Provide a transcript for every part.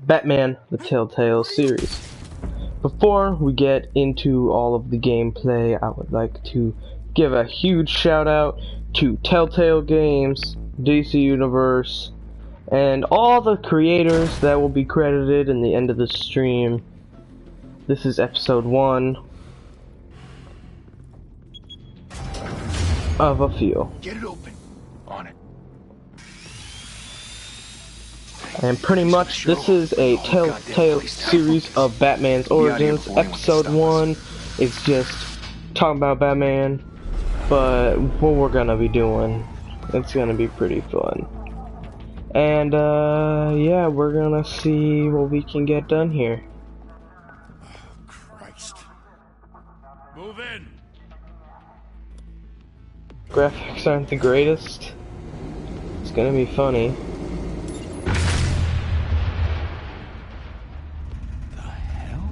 Batman: The Telltale series. Before we get into all of the gameplay, I would like to give a huge shout out to Telltale Games, DC Universe, and all the creators that will be credited in the end of the stream. This is episode 1 of a few. Get it open. On it. And pretty much this is a Telltale series of Batman's origins. Episode 1 is just talking about Batman, but what we're gonna be doing, it's gonna be pretty fun. And yeah, we're gonna see what we can get done here. Christ. Move in. Graphics aren't the greatest. It's gonna be funny. The hell?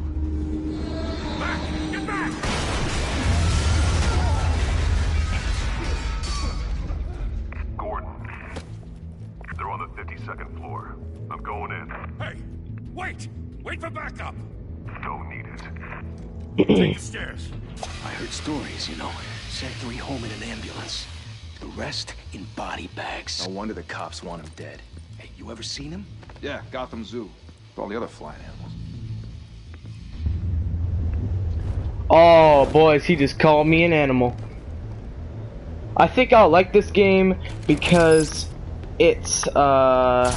Back! Get back! Gordon, they're on the 52nd floor. I'm going in. Hey! Wait! Wait for backup! Don't need it. Take the stairs. I heard stories, you know. Sent 3 home in an ambulance. The rest in body bags. No wonder the cops want him dead. Hey, you ever seen him? Yeah, Gotham Zoo. With all the other flying animals. Oh, boys, he just called me an animal. I think I'll like this game because it's one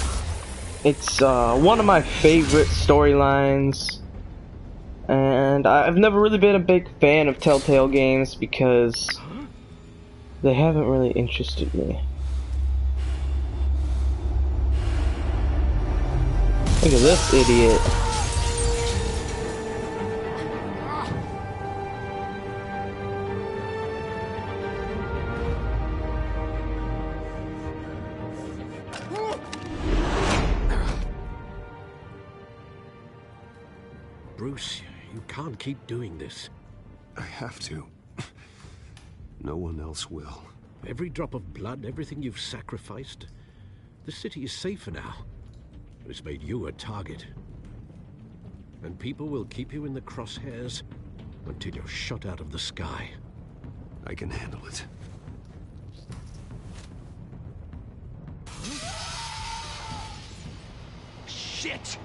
of my favorite storylines. And I've never really been a big fan of Telltale games because they haven't really interested me. Look at this idiot. Bruce, you can't keep doing this. I have to. No one else will. Every drop of blood, everything you've sacrificed. The city is safer now. It's made you a target. And people will keep you in the crosshairs until you're shot out of the sky. I can handle it. Shit!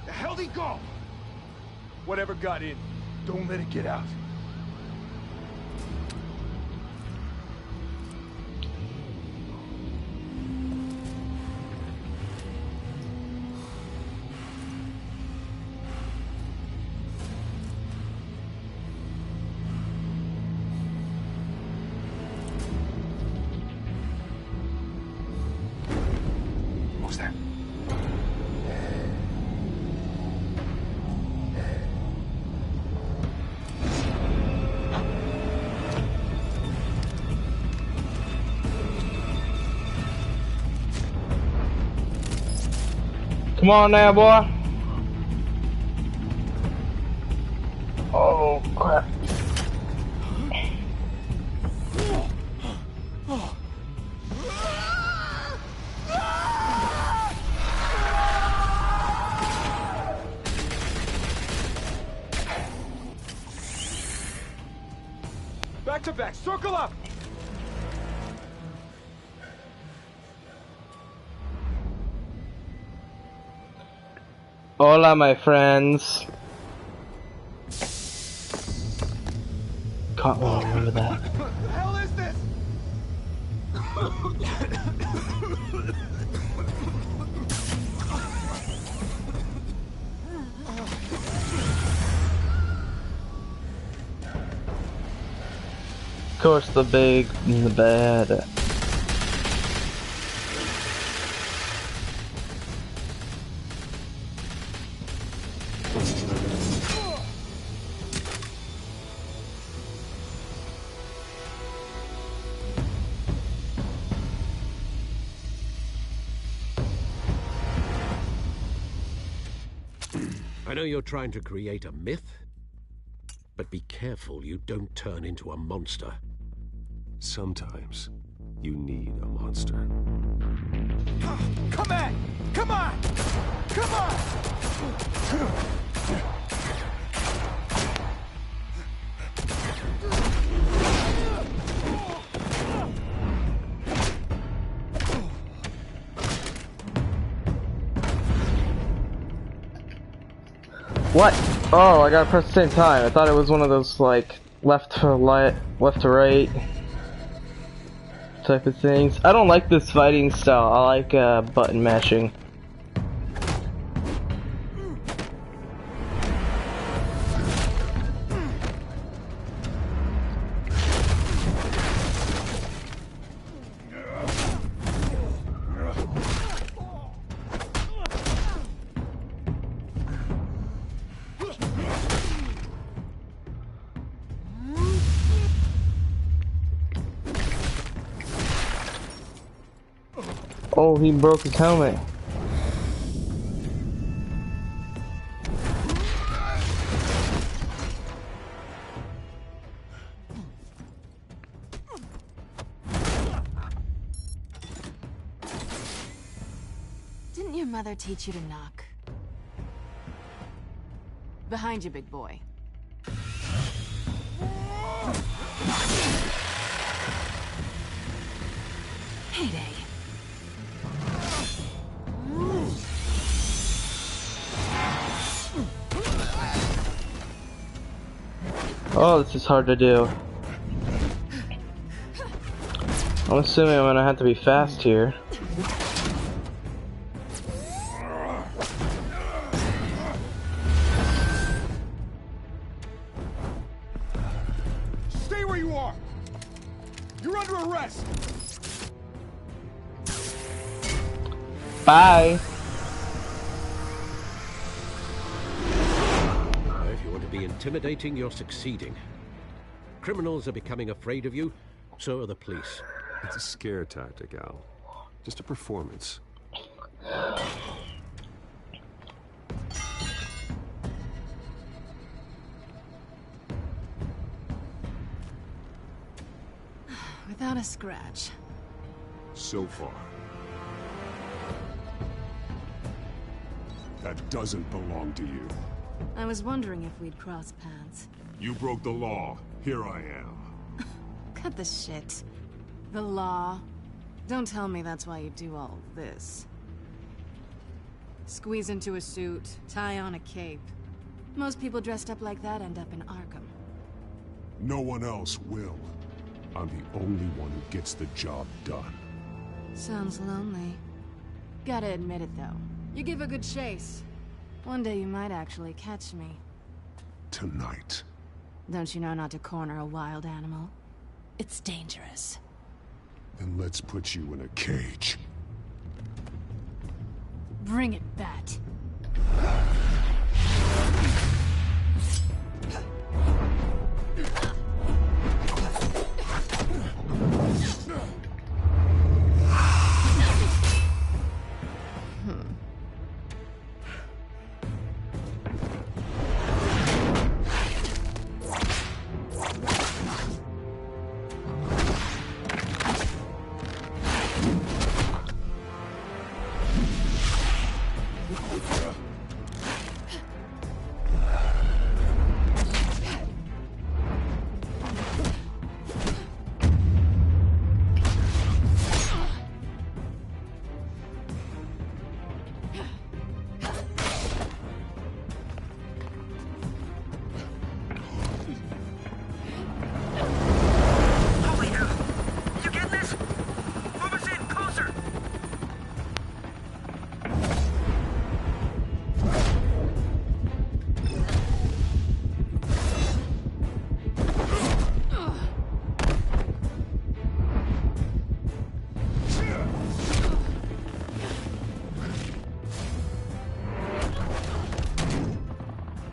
The hell'd he go? Whatever got in, don't let it get out. Who's that? Come on now, boy. Oh, crap. Back to back, circle up! Hola, my friends. God, oh, remember that. What the hell is this? Of course, the big and the bad. I know you're trying to create a myth, but be careful you don't turn into a monster. Sometimes you need a monster. Come at! Come on! What? Oh, I gotta press the same time. I thought it was one of those like left to right type of things. I don't like this fighting style. I like button mashing. Oh, he broke his helmet. Didn't your mother teach you to knock? Behind you, big boy. Heyday. Oh, this is hard to do. I'm assuming I'm gonna have to be fast here. Stay where you are! You're under arrest! Bye! If you want to be intimidating, you're succeeding. Criminals are becoming afraid of you, so are the police. It's a scare tactic, Al. Just a performance. Without a scratch. So far. That doesn't belong to you. I was wondering if we'd cross paths. You broke the law. Here I am. Cut the shit. The law. Don't tell me that's why you do all this. Squeeze into a suit, tie on a cape. Most people dressed up like that end up in Arkham. No one else will. I'm the only one who gets the job done. Sounds lonely. Gotta admit it, though. You give a good chase. One day you might actually catch me. Tonight. Don't you know not to corner a wild animal? It's dangerous. Then let's put you in a cage. Bring it, Bat.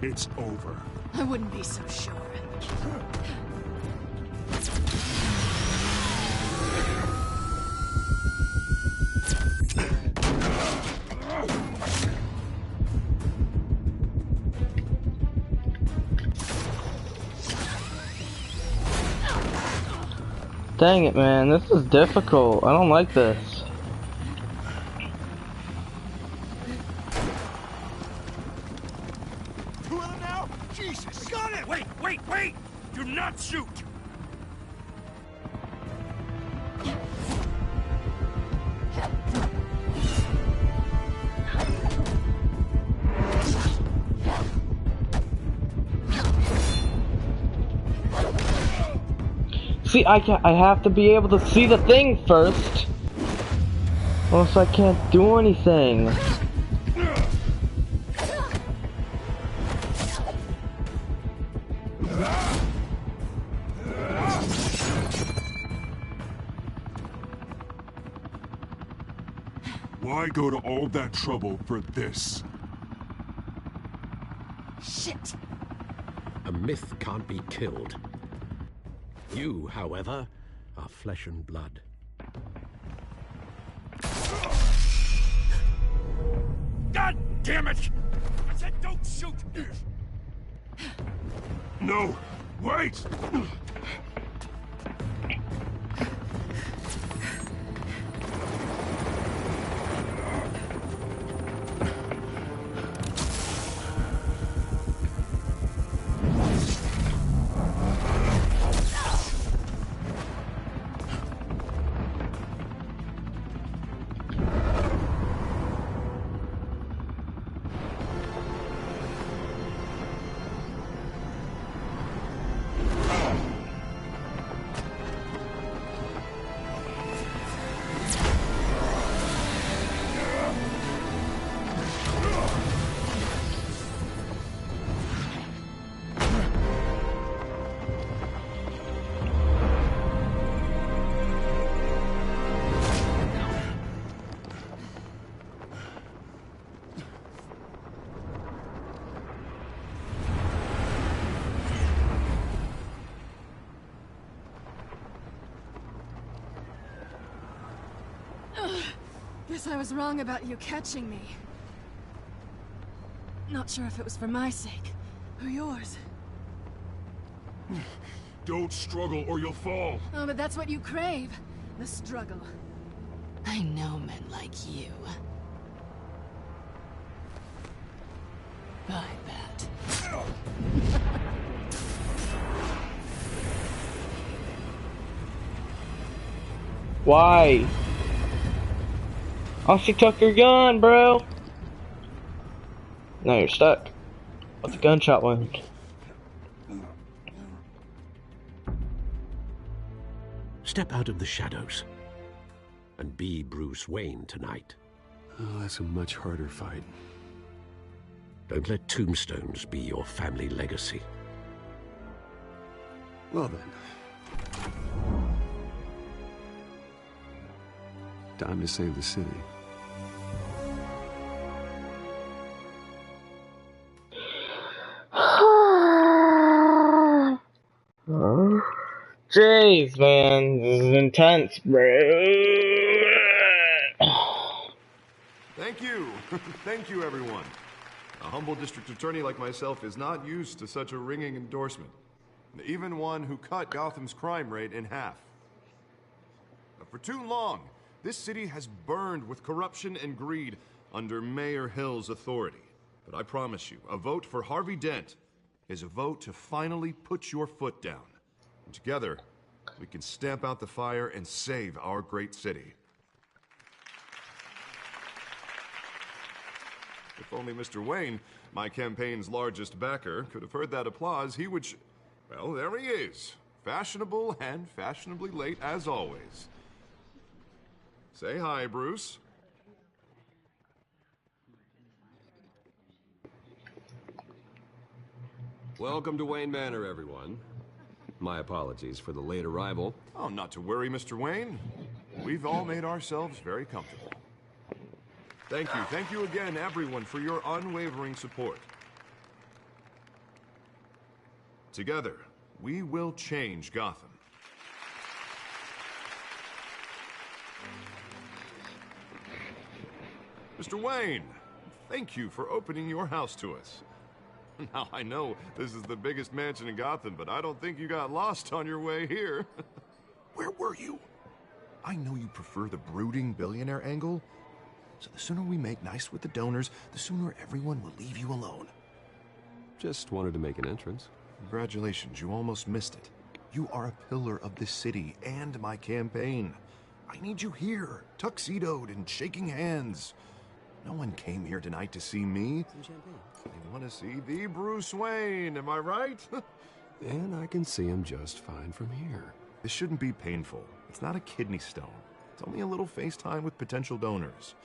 It's over. I wouldn't be so sure. Dang it, man. This is difficult. I don't like this. two of them now? Jesus! Got it! Wait! Do not shoot! See, I have to be able to see the thing first. Or else I can't do anything. Why go to all that trouble for this? Shit! A myth can't be killed. You, however, are flesh and blood. God damn it! I said don't shoot! No! Wait! Guess I was wrong about you catching me. Not sure if it was for my sake, or yours. Don't struggle or you'll fall. Oh, but that's what you crave. The struggle. I know men like you. I bet. Why? Oh, she took your gun, bro. Now you're stuck with a gunshot wound. Step out of the shadows and be Bruce Wayne tonight. Oh, that's a much harder fight. Don't let tombstones be your family legacy. Well then. Time to save the city. Jeez, man, this is intense, bro. Thank you. Thank you, everyone. A humble district attorney like myself is not used to such a ringing endorsement. Even one who cut Gotham's crime rate in half. For too long, this city has burned with corruption and greed under Mayor Hill's authority. But I promise you, a vote for Harvey Dent is a vote to finally put your foot down. And together, we can stamp out the fire and save our great city. If only Mr. Wayne, my campaign's largest backer, could have heard that applause, he would well, there he is. Fashionable and fashionably late as always. Say hi, Bruce. Welcome to Wayne Manor, everyone. My apologies for the late arrival. Oh, not to worry, Mr. Wayne. We've all made ourselves very comfortable. Thank you again, everyone, for your unwavering support. Together, we will change Gotham. Mr. Wayne, thank you for opening your house to us. Now, I know this is the biggest mansion in Gotham, but I don't think you got lost on your way here. Where were you? I know you prefer the brooding billionaire angle, so the sooner we make nice with the donors, the sooner everyone will leave you alone. Just wanted to make an entrance. Congratulations, you almost missed it. You are a pillar of this city and my campaign. I need you here, tuxedoed and shaking hands. No one came here tonight to see me. Some champagne. They want to see the Bruce Wayne, am I right? And I can see him just fine from here. This shouldn't be painful. It's not a kidney stone. It's only a little FaceTime with potential donors.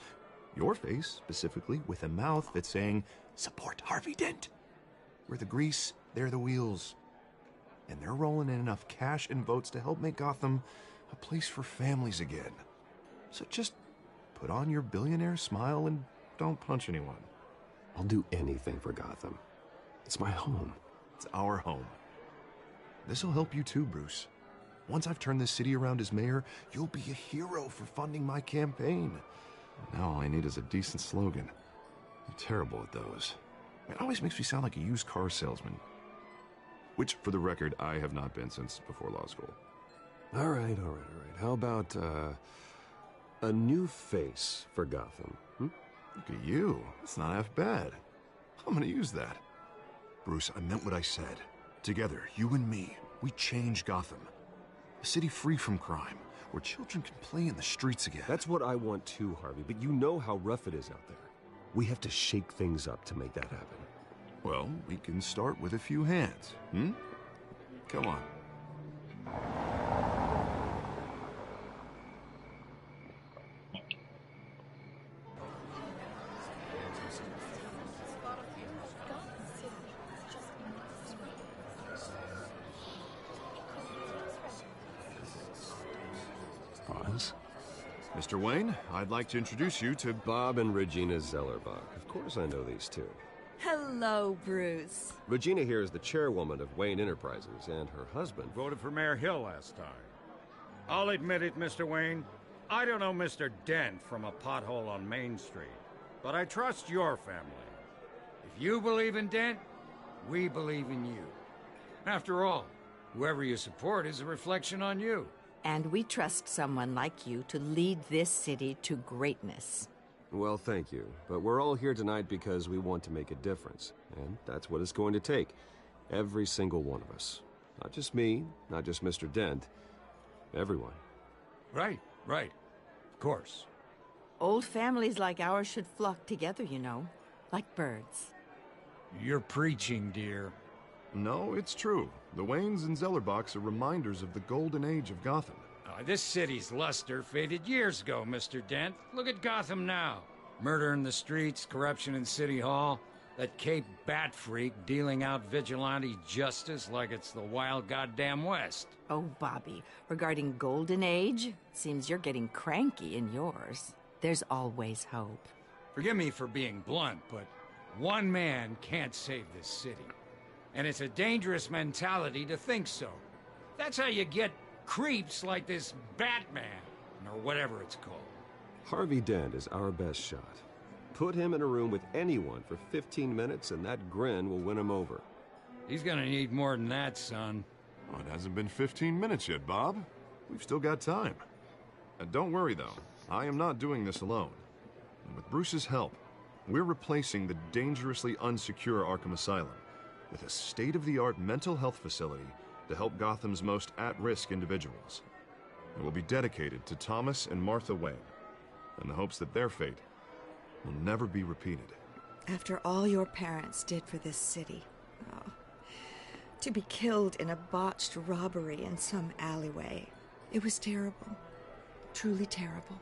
Your face, specifically, with a mouth that's saying, support Harvey Dent. We're the grease, they're the wheels. And they're rolling in enough cash and votes to help make Gotham a place for families again. So just put on your billionaire smile and don't punch anyone. I'll do anything for Gotham. It's my home. It's our home. This'll help you too, Bruce. Once I've turned this city around as mayor, you'll be a hero for funding my campaign. Now all I need is a decent slogan. I'm terrible at those. It always makes me sound like a used car salesman. Which, for the record, I have not been since before law school. All right. How about, a new face for Gotham? Look at you. It's not half bad. I'm gonna use that. Bruce, I meant what I said. Together, you and me, we change Gotham. A city free from crime, where children can play in the streets again. That's what I want too, Harvey, but you know how rough it is out there. We have to shake things up to make that happen. Well, we can start with a few hands, Come on. Pause. Mr. Wayne, I'd like to introduce you to Bob and Regina Zellerbach. Of course I know these two. Hello, Bruce. Regina here is the chairwoman of Wayne Enterprises, and her husband voted for Mayor Hill last time. I'll admit it, Mr. Wayne. I don't know Mr. Dent from a pothole on Main Street, but I trust your family. If you believe in Dent, we believe in you. After all, whoever you support is a reflection on you. And we trust someone like you to lead this city to greatness. Well, thank you. But we're all here tonight because we want to make a difference. And that's what it's going to take. Every single one of us. Not just me, not just Mr. Dent. Everyone. Right. Of course. Old families like ours should flock together, you know. Like birds. You're preaching, dear. No, it's true. The Waynes and Zellerbachs are reminders of the golden age of Gotham. This city's luster faded years ago, Mr. Dent. Look at Gotham now. Murder in the streets, corruption in City Hall, that Cape Bat freak dealing out vigilante justice like it's the wild goddamn West. Oh, Bobby, regarding Golden Age, seems you're getting cranky in yours. There's always hope. Forgive me for being blunt, but one man can't save this city. And it's a dangerous mentality to think so. That's how you get creeps like this Batman, or whatever it's called. Harvey Dent is our best shot. Put him in a room with anyone for 15 minutes and that grin will win him over. He's gonna need more than that, son. Oh, it hasn't been 15 minutes yet, Bob. We've still got time. And don't worry, though. I am not doing this alone. And with Bruce's help, we're replacing the dangerously unsecure Arkham Asylum with a state-of-the-art mental health facility to help Gotham's most at-risk individuals. It will be dedicated to Thomas and Martha Wayne, in the hopes that their fate will never be repeated. After all your parents did for this city, to be killed in a botched robbery in some alleyway, it was terrible. Truly terrible.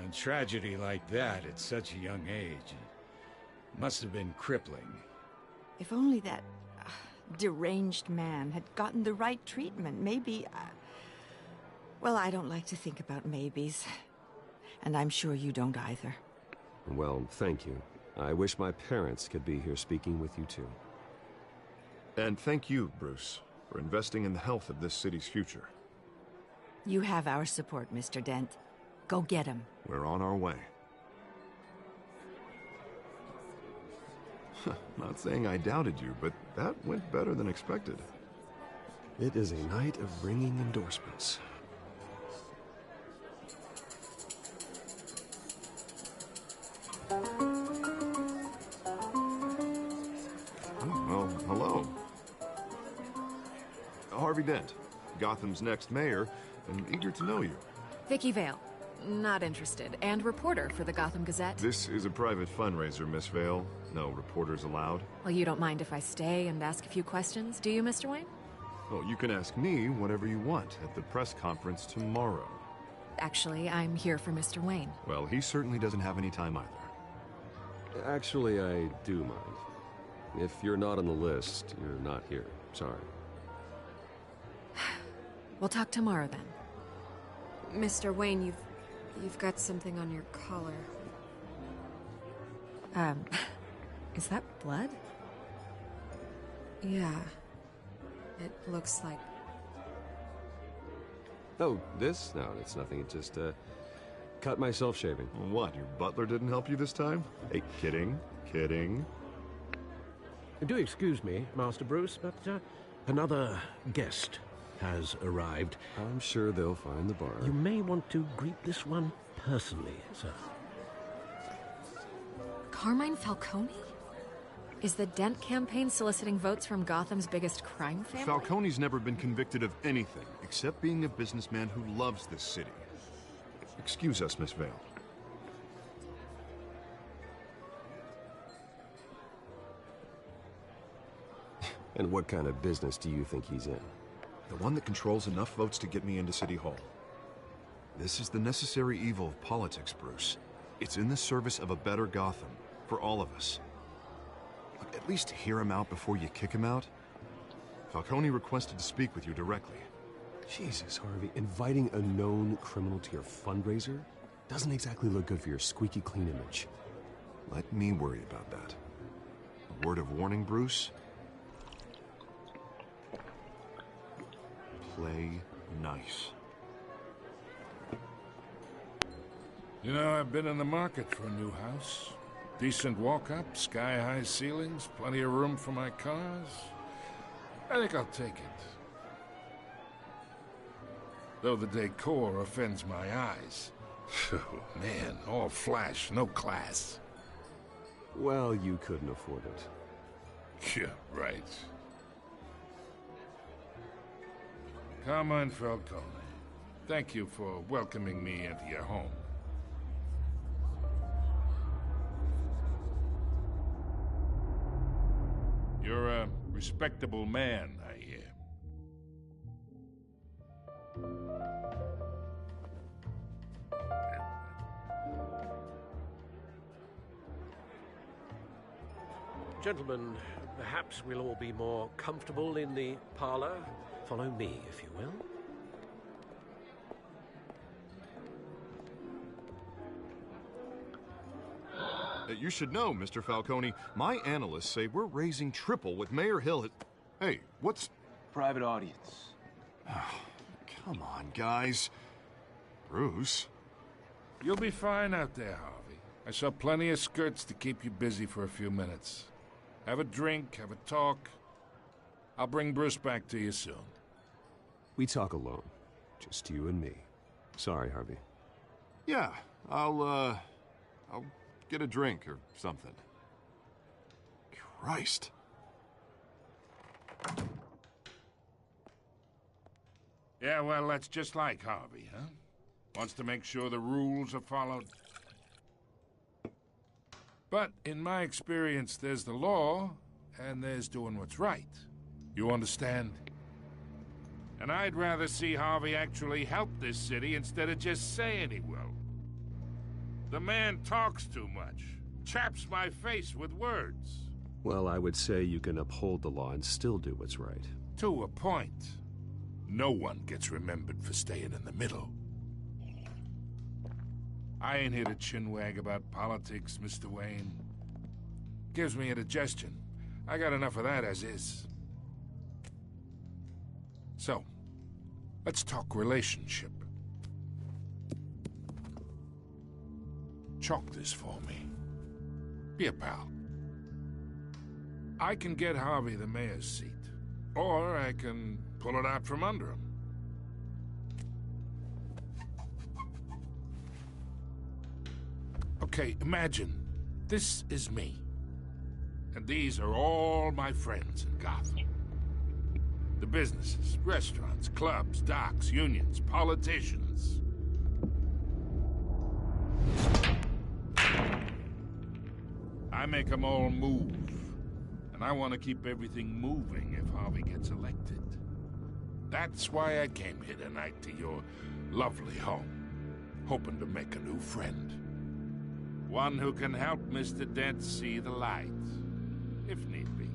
A tragedy like that at such a young age must have been crippling. If only that deranged man had gotten the right treatment, maybe... Well, I don't like to think about maybes. And I'm sure you don't either. Well, thank you. I wish my parents could be here speaking with you too. And thank you, Bruce, for investing in the health of this city's future. You have our support, Mr. Dent. Go get him. We're on our way. Not saying I doubted you, but that went better than expected. It is a night of ringing endorsements. Harvey Dent, Gotham's next mayor, and eager to know you. Vicky Vale. Not interested. And reporter for the Gotham Gazette. This is a private fundraiser, Miss Vale. No reporters allowed. Well, you don't mind if I stay and ask a few questions, do you, Mr. Wayne? Well, you can ask me whatever you want at the press conference tomorrow. Actually, I'm here for Mr. Wayne. Well, he certainly doesn't have any time either. Actually, I do mind. If you're not on the list, you're not here. Sorry. We'll talk tomorrow then. Mr. Wayne, you've got something on your collar. Is that blood? Yeah. It looks like... Oh, this? No, it's nothing. It just, cut myself shaving. What, your butler didn't help you this time? Hey, kidding. Do excuse me, Master Bruce, but another guest has arrived. I'm sure they'll find the bar. You may want to greet this one personally, sir. Carmine Falcone? Is the Dent campaign soliciting votes from Gotham's biggest crime family? Falcone's never been convicted of anything, except being a businessman who loves this city. Excuse us, Miss Vale. And what kind of business do you think he's in? The one that controls enough votes to get me into City Hall. This is the necessary evil of politics, Bruce. It's in the service of a better Gotham, for all of us. Look, at least hear him out before you kick him out. Falcone requested to speak with you directly. Jesus, Harvey, inviting a known criminal to your fundraiser doesn't exactly look good for your squeaky clean image. Let me worry about that. A word of warning, Bruce. Play nice. You know, I've been in the market for a new house. Decent walk-up, sky-high ceilings, plenty of room for my cars. I think I'll take it. Though the decor offends my eyes. Oh, man, all flash, no class. Well, you couldn't afford it. Yeah, right. Carmine Falcone, thank you for welcoming me into your home. You're a respectable man, I hear. Gentlemen, perhaps we'll all be more comfortable in the parlor. Follow me, if you will. You should know, Mr. Falcone, my analysts say we're raising triple with Mayor Hill. Hey, what's... Private audience. Come on, guys. Bruce? You'll be fine out there, Harvey. I saw plenty of skirts to keep you busy for a few minutes. Have a drink, have a talk. I'll bring Bruce back to you soon. We talk alone. Just you and me. Sorry, Harvey. Yeah, I'll get a drink or something. Christ. Yeah, well, that's just like Harvey, huh? Wants to make sure the rules are followed. But in my experience, there's the law, and there's doing what's right. You understand? And I'd rather see Harvey actually help this city instead of just saying he will. The man talks too much. Chaps my face with words. Well, I would say you can uphold the law and still do what's right. To a point. No one gets remembered for staying in the middle. I ain't here to chinwag about politics, Mr. Wayne. Gives me indigestion. I got enough of that as is. So, let's talk relationship. Chalk this for me. Be a pal. I can get Harvey the mayor's seat, or I can pull it out from under him. Okay, imagine this is me, and these are all my friends in Gotham. The businesses, restaurants, clubs, docks, unions, politicians. I make them all move. And I want to keep everything moving if Harvey gets elected. That's why I came here tonight to your lovely home, hoping to make a new friend. One who can help Mr. Dent see the light, if need be.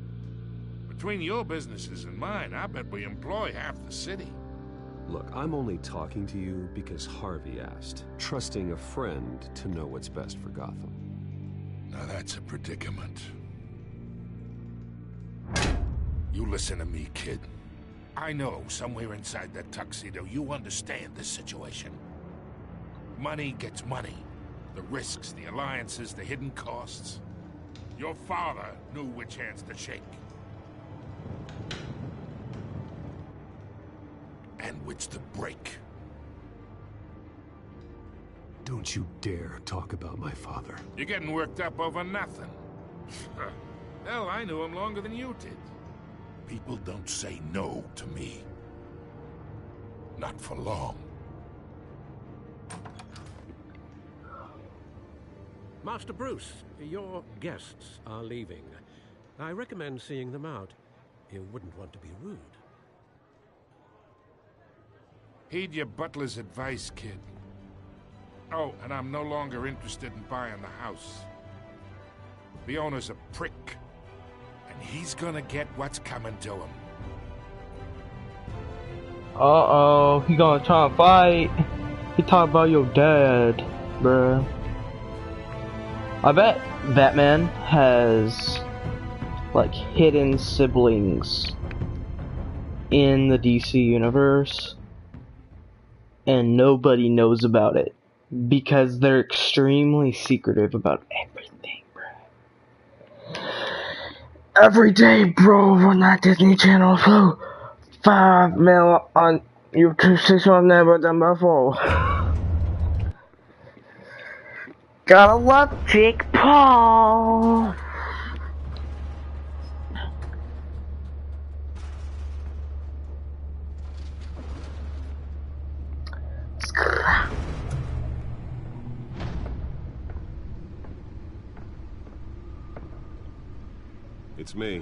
Between your businesses and mine, I bet we employ half the city. Look, I'm only talking to you because Harvey asked, trusting a friend to know what's best for Gotham. Now that's a predicament. You listen to me, kid. I know somewhere inside that tuxedo you understand this situation. Money gets money. The risks, the alliances, the hidden costs. Your father knew which hands to shake. And which to break. Don't you dare talk about my father. You're getting worked up over nothing. Hell, I knew him longer than you did. People don't say no to me. Not for long. Master Bruce, your guests are leaving. I recommend seeing them out. You wouldn't want to be rude. Heed your butler's advice, kid. Oh, and I'm no longer interested in buying the house. The owner's a prick. And he's gonna get what's coming to him. Uh-oh, he gonna try and fight. He talk about your dad, bruh. I bet Batman has, like, hidden siblings in the DC universe. And nobody knows about it. Because they're extremely secretive about everything, bruh. Every day, bro, on that Disney Channel show. 5 mil on YouTube, 6 on never done before. Gotta love Jake Paul. It's me.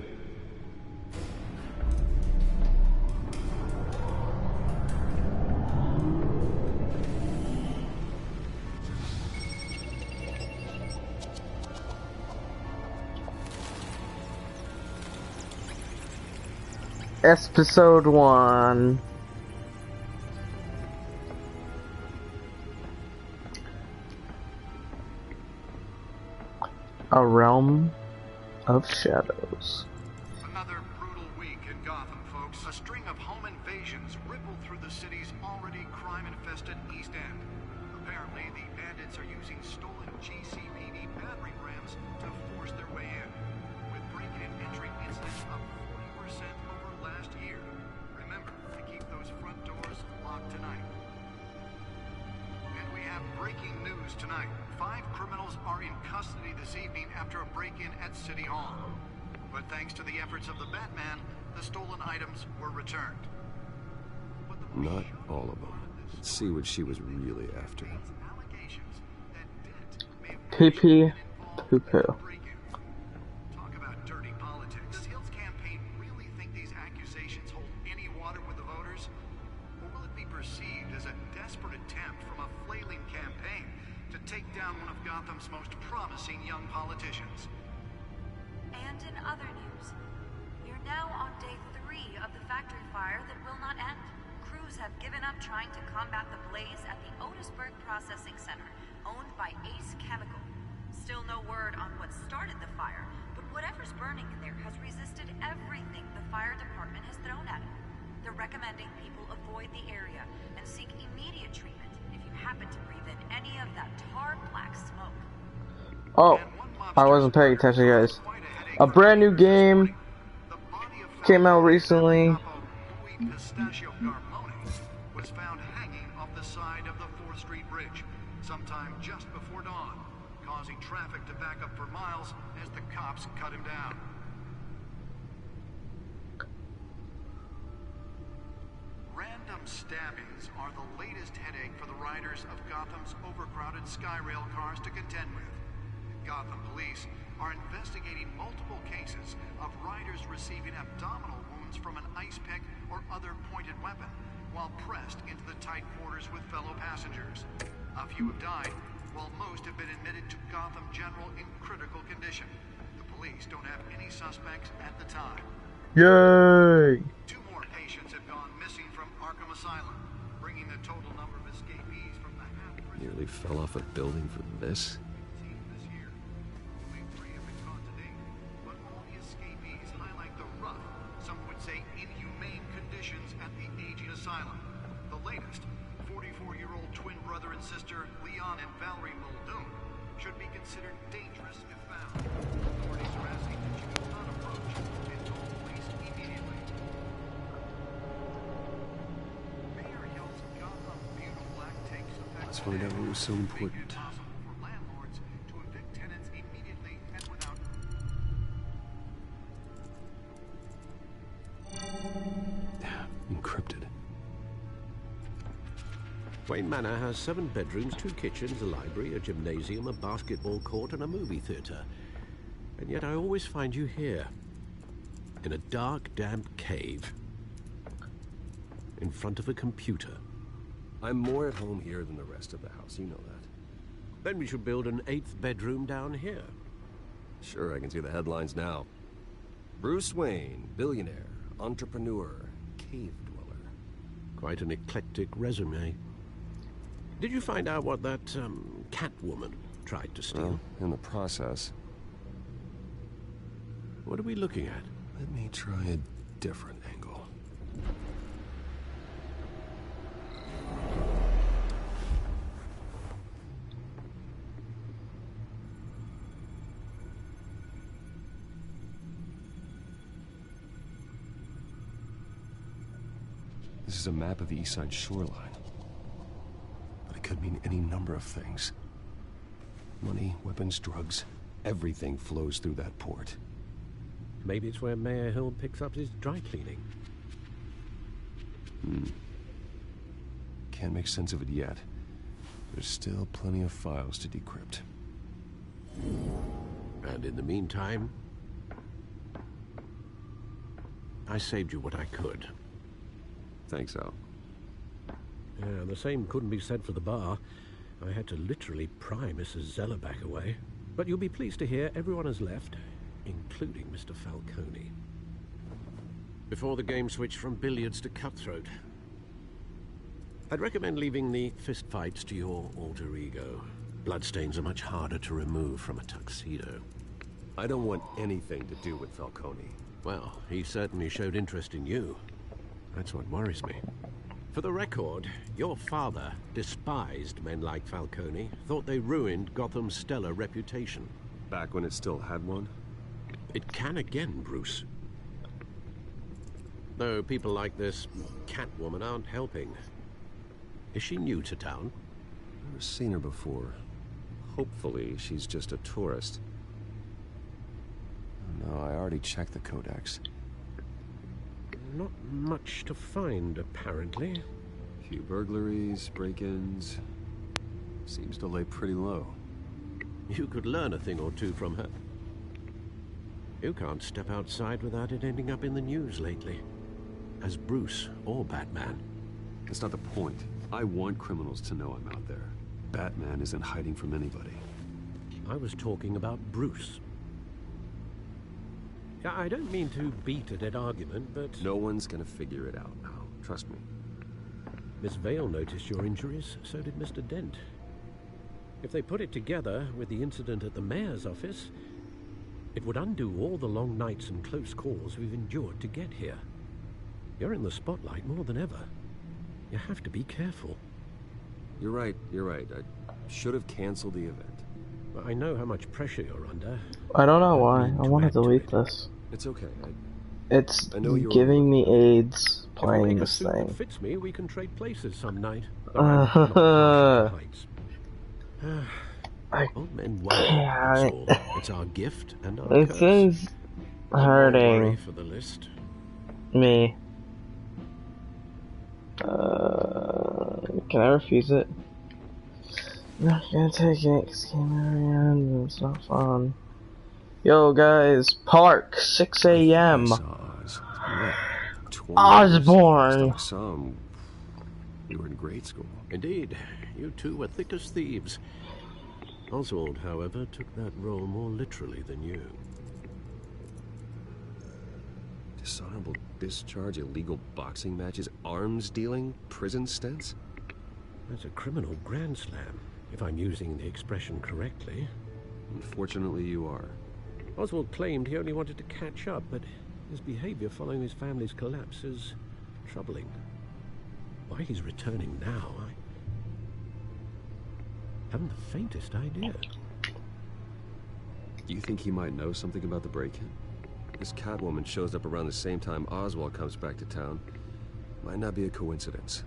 Episode 1. A Realm of Shadows. Another brutal week in Gotham, folks. A string of home invasions rippled through the city's already crime-infested East End. Apparently, the bandits are using stolen GCPD battering rams to force their way in, with break-in and entry incidents up 40% over last year. Remember to keep those front doors locked tonight. And we have breaking news tonight. 5 criminals are in custody this evening after a break-in at City Hall. But thanks to the efforts of the Batman, the stolen items were returned. Not all of them. Let's see what she was really after. PP poo-poo. Talk about dirty politics. Hill's campaign really think these accusations hold any water with the voters? Or will it be perceived as a desperate attempt from a flailing campaign to take down one of Gotham's most promising young politicians? And in other news, we're now on day 3 of the factory fire that will not end. Crews have given up trying to combat the blaze at the Otisburg Processing Center, owned by Ace Chemical. Still no word on what started the fire, but whatever's burning in there has resisted everything the fire department has thrown at it. They're recommending people avoid the area and seek immediate treatment if you happen to breathe in any of that tar black smoke. Oh, I wasn't paying attention, guys. A brand new game came out recently. Pistachio Garmoni was found hanging off the side of the 4th Street Bridge sometime just before dawn, causing traffic to back up for miles as the cops cut him down. random stabbings are the latest headache for the riders of Gotham's overcrowded Skyrail cars to contend with. Gotham police are investigating multiple cases of riders receiving abdominal wounds from an ice pick or other pointed weapon while pressed into the tight quarters with fellow passengers. A few have died, while most have been admitted to Gotham General in critical condition. The police don't have any suspects at the time. Yay! 2 more patients have gone missing from Arkham Asylum, bringing the total number of escapees from the half-prison... Nearly fell off a building for this? This year. Only 3 have been caught to date, but all the escapees highlight the rough, some would say inhumane conditions at the aging asylum. The latest, 44-year-old twin brother and sister Leon and Valerie Muldoon, should be considered dangerous if found. Authorities are asking that you do not approach and call police immediately. Mayor Hill's Gotham Beautiful Act takes effect. Let's find out what was so important. Possible for landlords to evict tenants immediately and without... Encrypted. Wayne Manor has 7 bedrooms, 2 kitchens, a library, a gymnasium, a basketball court, and a movie theater. And yet I always find you here, in a dark, damp cave, in front of a computer. I'm more at home here than the rest of the house, you know that. Then we should build an 8th bedroom down here. Sure, I can see the headlines now. Bruce Wayne, billionaire, entrepreneur, cave dweller. Quite an eclectic resume. Did you find out what that, Catwoman tried to steal? Well, in the process. What are we looking at? Let me try a different angle. This is a map of the East Side shoreline. But it could mean any number of things. Money, weapons, drugs, everything flows through that port. Maybe it's where Mayor Hill picks up his dry cleaning. Can't make sense of it yet. There's still plenty of files to decrypt. And in the meantime, I saved you what I could. Thanks, Al. Yeah, the same couldn't be said for the bar. I had to literally pry Mrs. Zellerback away. But you'll be pleased to hear everyone has left, including Mr. Falcone. Before the game switched from billiards to cutthroat. I'd recommend leaving the fistfights to your alter ego. Bloodstains are much harder to remove from a tuxedo. I don't want anything to do with Falcone. Well, he certainly showed interest in you. That's what worries me. For the record, your father despised men like Falcone, thought they ruined Gotham's stellar reputation. Back when it still had one? It can again, Bruce. Though people like this Catwoman aren't helping. Is she new to town? Never seen her before. Hopefully, she's just a tourist. No, I already checked the codex. Not much to find, apparently. Few burglaries, break-ins. Seems to lay pretty low. You could learn a thing or two from her. You can't step outside without it ending up in the news lately. As Bruce or Batman. That's not the point. I want criminals to know I'm out there. Batman isn't hiding from anybody. I was talking about Bruce. I don't mean to beat a dead argument, but... No one's gonna figure it out now. Trust me. Miss Vale noticed your injuries, so did Mr. Dent. If they put it together with the incident at the mayor's office, it would undo all the long nights and close calls we've endured to get here. You're in the spotlight more than ever. You have to be careful. You're right. I should have canceled the event. I know how much pressure you're under. I don't know why. I want to delete this. It's okay. It's giving me AIDS playing this thing. If it fits me, we can trade places some night. Old men worry. It's our gift and our curse. This is hurting for the list. me. Can I refuse it? Not gonna take it, 'cause it's not fun. Yo guys, park, 6 a.m. Osborn! Some. We were in grade school. Indeed, you two were thick as thieves. Oswald, however, took that role more literally than you. Dishonorable discharge, illegal boxing matches, arms dealing, prison stints? That's a criminal grand slam, if I'm using the expression correctly. Unfortunately, you are. Oswald claimed he only wanted to catch up, but his behavior following his family's collapse is troubling. Why he's returning now, I haven't the faintest idea. Do you think he might know something about the break-in? This Catwoman shows up around the same time Oswald comes back to town. Might not be a coincidence.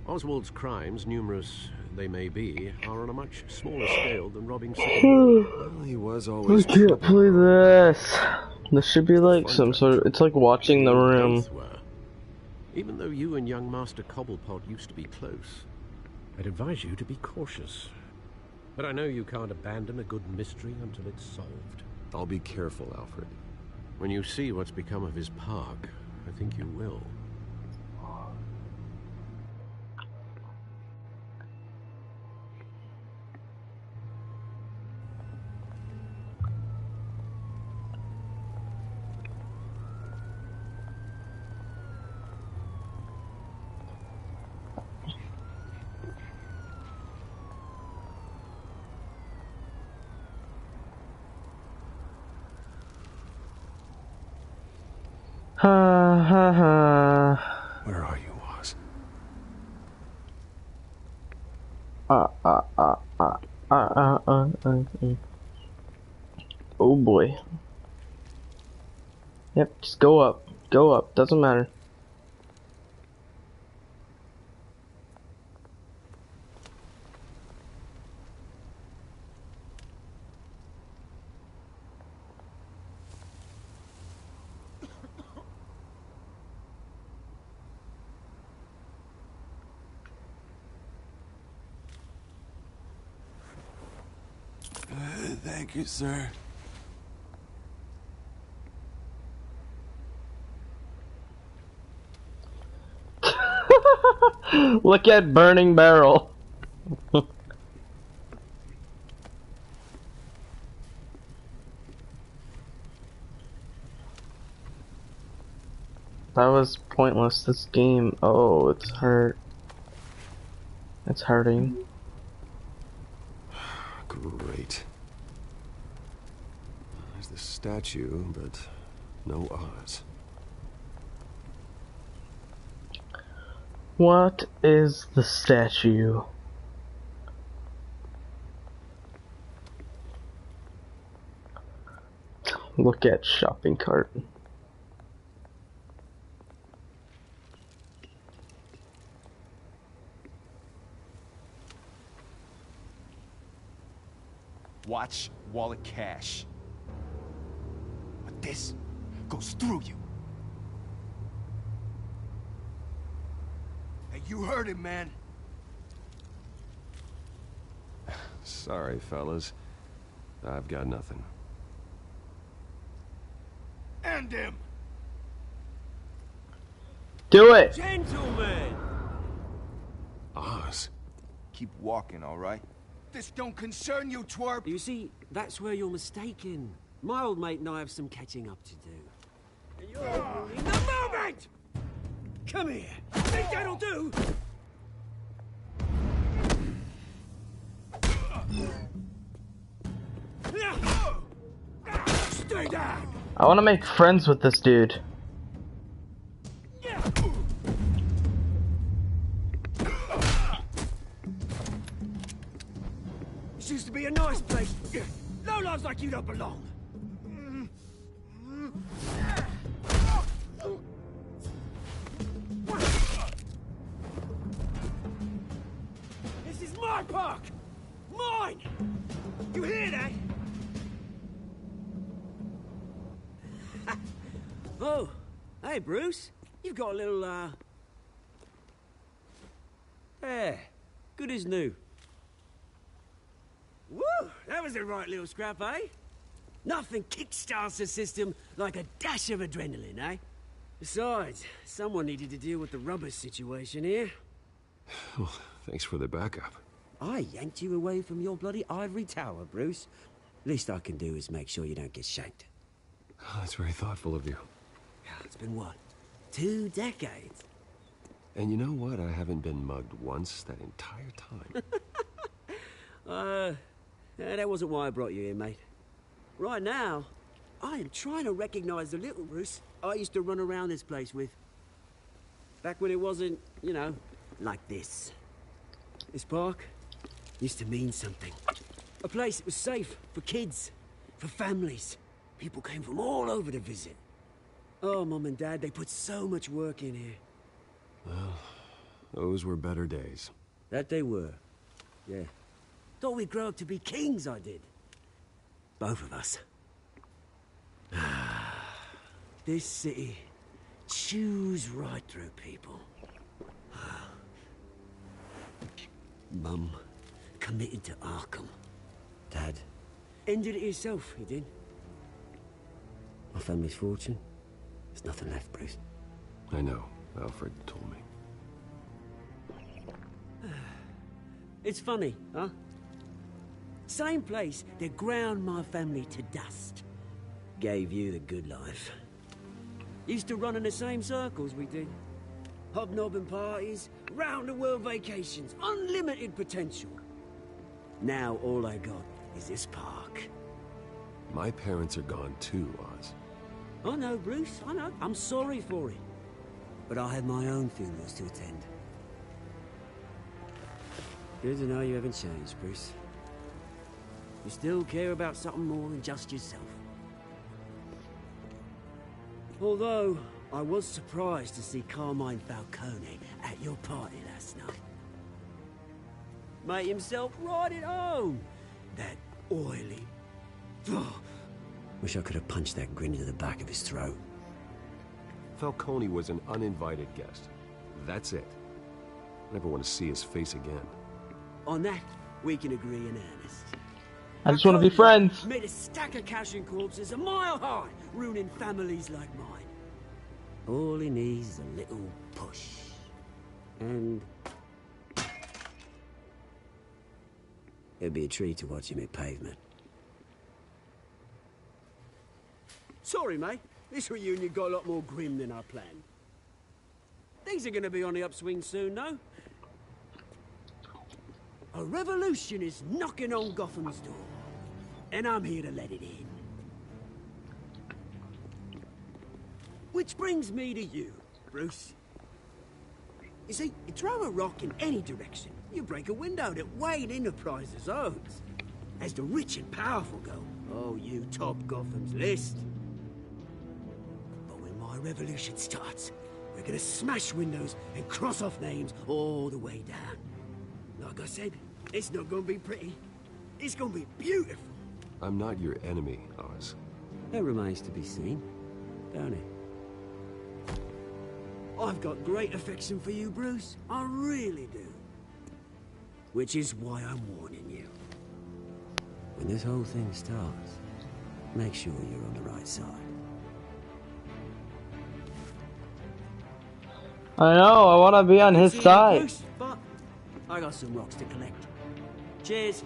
Oswald's crimes, numerous they may be, are on a much smaller scale than robbing Well, he was always... I can't play this. This should be like some sort of... It's like watching The Room. Even though you and young Master Cobblepot used to be close, I'd advise you to be cautious. But I know you can't abandon a good mystery until it's solved. I'll be careful, Alfred. When you see what's become of his park, I think you will. Where are you, Oz? Oh boy. Yep, just go up. Go up, doesn't matter. Thank you, sir. Look at Burning Barrel. That was pointless, this game. Oh, it's hurt. It's hurting. Great. There's the statue, but no Oz. What is the statue? Look at shopping cart. Watch wallet cash. But this goes through you. Hey, you heard him, man. Sorry, fellas. I've got nothing. End him! Do it! Gentlemen! Oz. Keep walking, all right? This don't concern you, twerp! You see, that's where you're mistaken. My old mate and I have some catching up to do. And you're ruining the moment! Come here! Think that'll do? Stay down! I want to make friends with this dude. This used to be a nice place. No lives like you don't belong. This is my park! Mine! You hear that? Oh, hey Bruce. You've got a little, Yeah, good as new. Woo! That was a right little scrap, eh? Nothing kickstarts the system like a dash of adrenaline, eh? Besides, someone needed to deal with the rubber situation here. Well, thanks for the backup. I yanked you away from your bloody ivory tower, Bruce. Least I can do is make sure you don't get shanked. Oh, that's very thoughtful of you. It's been what? 2 decades? And you know what? I haven't been mugged once that entire time. That wasn't why I brought you here, mate. Right now, I am trying to recognize the little Bruce I used to run around this place with. Back when it wasn't, you know, like this. This park used to mean something. A place that was safe for kids, for families. People came from all over to visit. Oh, Mum and Dad, they put so much work in here. Well, those were better days. That they were. Yeah. Thought we'd grow up to be kings, I did. Both of us. This city chews right through people. Mum committed to Arkham. Dad ended it himself, he did. My family's fortune, there's nothing left, Bruce. I know. Alfred told me. It's funny, huh? Same place that ground my family to dust. Gave you the good life. Used to run in the same circles we did. Hobnobbing parties, round-the-world vacations, unlimited potential. Now all I got is this park. My parents are gone too, Oz. I know, Bruce, I know. I'm sorry for it. But I have my own funerals to attend. Good to know you haven't changed, Bruce. You still care about something more than just yourself. Although, I was surprised to see Carmine Falcone at your party last night. Made himself right at home. That oily... Oh, wish I could have punched that grin into the back of his throat. Falcone was an uninvited guest. That's it. I never want to see his face again. On that, we can agree in earnest. I just want to be friends. Made a stack of cash and corpses a mile high, ruining families like mine. All he needs is a little push. And... it'd be a treat to watch him hit pavement. Sorry, mate. This reunion got a lot more grim than I planned. Things are gonna be on the upswing soon, no? A revolution is knocking on Gotham's door. And I'm here to let it in. Which brings me to you, Bruce. You see, you throw a rock in any direction, you break a window that Wayne Enterprises owns. As the rich and powerful go, oh, you top Gotham's list. But when my revolution starts, we're gonna smash windows and cross off names all the way down. Like I said, it's not gonna be pretty. It's gonna be beautiful. I'm not your enemy, Oz. That remains to be seen, don't it? I've got great affection for you, Bruce. I really do. Which is why I'm warning you. When this whole thing starts, make sure you're on the right side. I know, I want to be on his side. Bruce, but I got some rocks to collect. Cheers.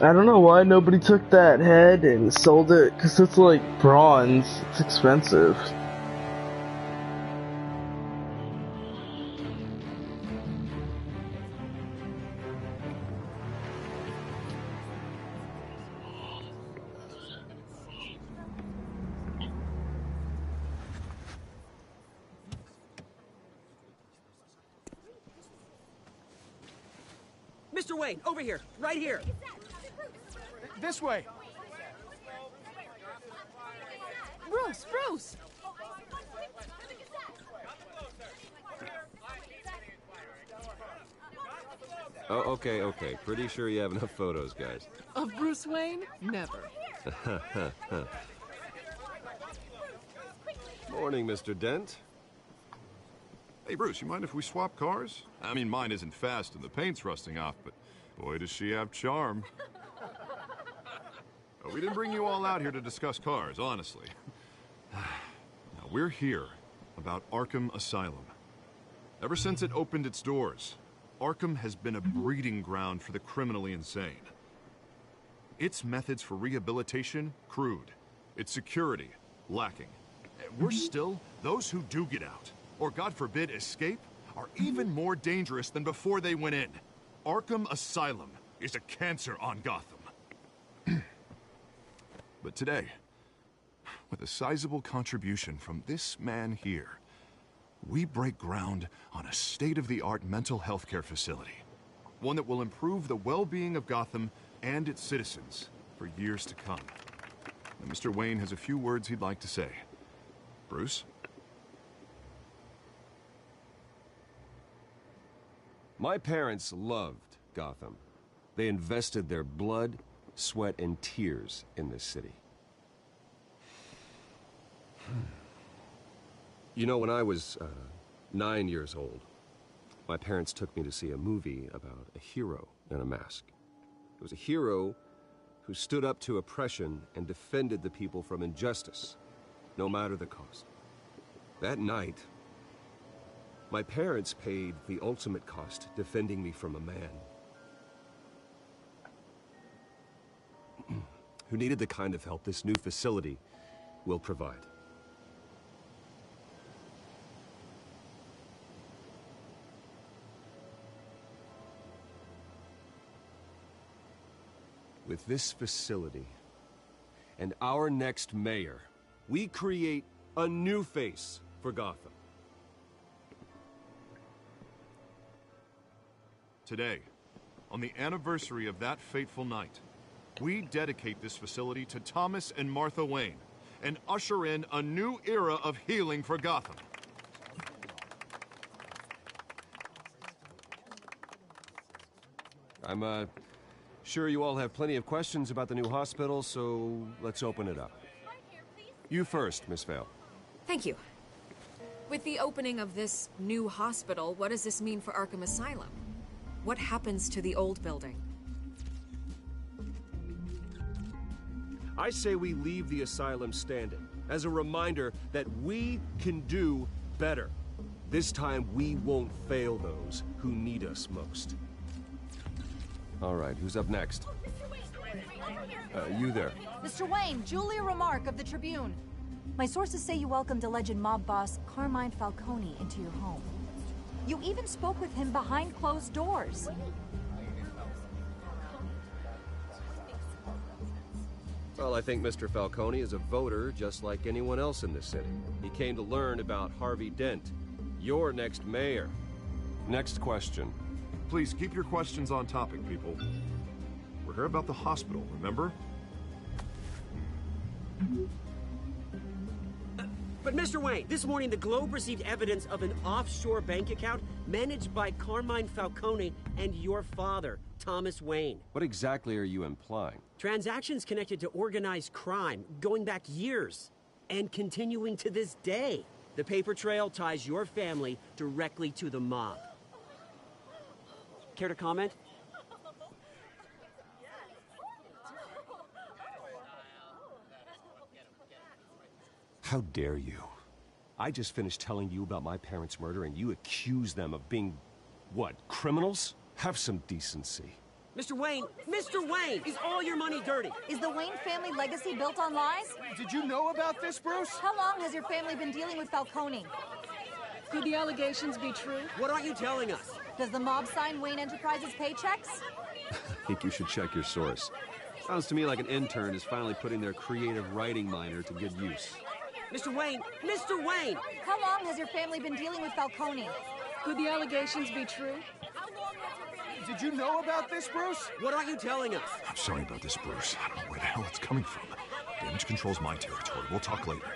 I don't know why nobody took that head and sold it, because it's like bronze. It's expensive. Mr. Wayne, over here, right here. This way. Bruce! Oh, okay. Pretty sure you have enough photos, guys. Of Bruce Wayne? Never. Morning, Mr. Dent. Hey, Bruce, you mind if we swap cars? I mean, mine isn't fast and the paint's rusting off, but boy, does she have charm. We didn't bring you all out here to discuss cars, honestly. Now, we're here about Arkham Asylum. Ever since it opened its doors, Arkham has been a breeding ground for the criminally insane. Its methods for rehabilitation, crude. Its security, lacking. Worse still, those who do get out, or God forbid escape, are even more dangerous than before they went in. Arkham Asylum is a cancer on Gotham. But today, with a sizable contribution from this man here, we break ground on a state-of-the-art mental health care facility. One that will improve the well-being of Gotham and its citizens for years to come. And Mr. Wayne has a few words he'd like to say. Bruce? My parents loved Gotham. They invested their blood, sweat, and tears in this city. You know, when I was 9 years old, my parents took me to see a movie about a hero in a mask. It was a hero who stood up to oppression and defended the people from injustice, no matter the cost. That night, my parents paid the ultimate cost defending me from a man who needed the kind of help this new facility will provide. With this facility and our next mayor, we create a new face for Gotham. Today, on the anniversary of that fateful night, we dedicate this facility to Thomas and Martha Wayne and usher in a new era of healing for Gotham. I'm sure you all have plenty of questions about the new hospital, so let's open it up. You first, Miss Vale. Thank you. With the opening of this new hospital, what does this mean for Arkham Asylum? What happens to the old building? I say we leave the asylum standing, as a reminder that we can do better. This time, we won't fail those who need us most. All right, who's up next? You there. Mr. Wayne, Julia Remark of the Tribune. My sources say you welcomed alleged mob boss Carmine Falcone into your home. You even spoke with him behind closed doors. Well, I think Mr. Falcone is a voter just like anyone else in this city. He came to learn about Harvey Dent, your next mayor. Next question. Please keep your questions on topic, people. We're here about the hospital, remember? But Mr. Wayne, this morning the Globe received evidence of an offshore bank account managed by Carmine Falcone and your father, Thomas Wayne. What exactly are you implying? Transactions connected to organized crime going back years and continuing to this day. The paper trail ties your family directly to the mob. Care to comment? How dare you? I just finished telling you about my parents' murder and you accuse them of being, what, criminals? Have some decency. Mr. Wayne, is all your money dirty? Is the Wayne family legacy built on lies? Did you know about this, Bruce? How long has your family been dealing with Falcone? Could the allegations be true? What aren't you telling us? Does the mob sign Wayne Enterprises paychecks? I think you should check your source. Sounds to me like an intern is finally putting their creative writing minor to good use. Mr. Wayne! How long has your family been dealing with Falcone? Could the allegations be true? Did you know about this, Bruce? What aren't you telling us? I'm sorry about this, Bruce. I don't know where the hell it's coming from. Damage control's my territory. We'll talk later.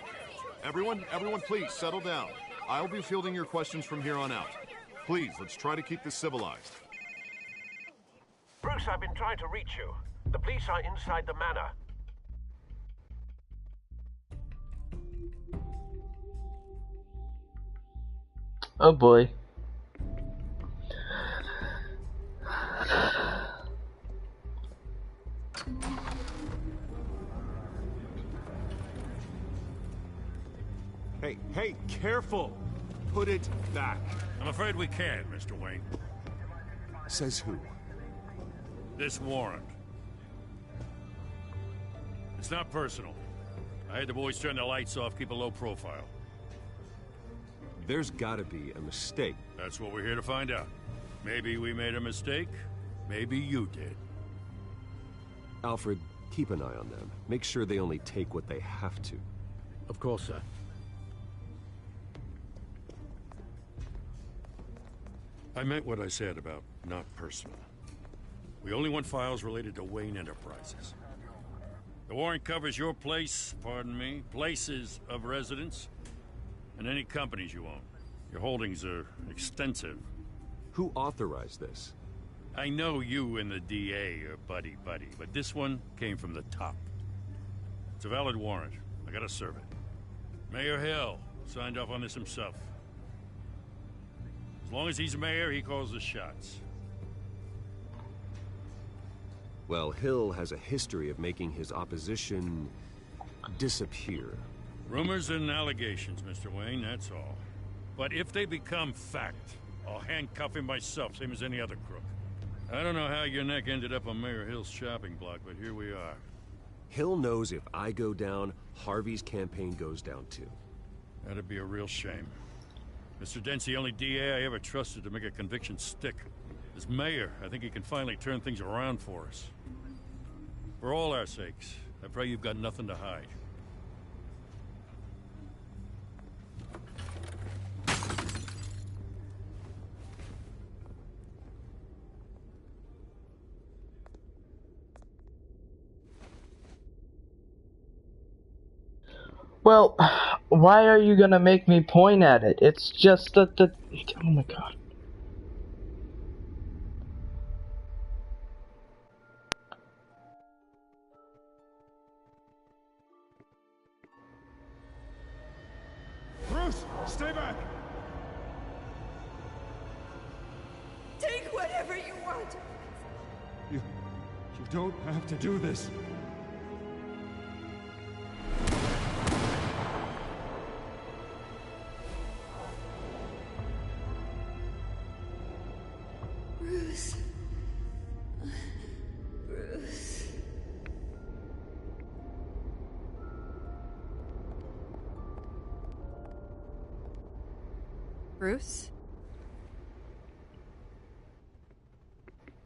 Everyone, please, settle down. I'll be fielding your questions from here on out. Please, let's try to keep this civilized. Bruce, I've been trying to reach you. The police are inside the manor. Oh boy. Hey, careful! Put it back. I'm afraid we can't, Mr. Wayne. Says who? This warrant. It's not personal. I had the boys turn the lights off, keep a low profile. There's gotta be a mistake. That's what we're here to find out. Maybe we made a mistake. Maybe you did. Alfred, keep an eye on them. Make sure they only take what they have to. Of course, sir. I meant what I said about not personal. We only want files related to Wayne Enterprises. The warrant covers your place, pardon me, places of residence, and any companies you own. Your holdings are extensive. Who authorized this? I know you and the DA are buddy-buddy, but this one came from the top. It's a valid warrant. I gotta serve it. Mayor Hill signed off on this himself. As long as he's mayor, he calls the shots. Well, Hill has a history of making his opposition disappear. Rumors and allegations, Mr. Wayne, that's all. But if they become fact, I'll handcuff him myself, same as any other crook. I don't know how your neck ended up on Mayor Hill's shopping block, but here we are. Hill knows if I go down, Harvey's campaign goes down too. That'd be a real shame. Mr. Dent's the only DA I ever trusted to make a conviction stick. As mayor, I think he can finally turn things around for us. For all our sakes, I pray you've got nothing to hide. Well, why are you gonna make me point at it? It's just that the... Oh my god. Bruce, stay back! Take whatever you want. You don't have to do this. Bruce. Bruce. Bruce?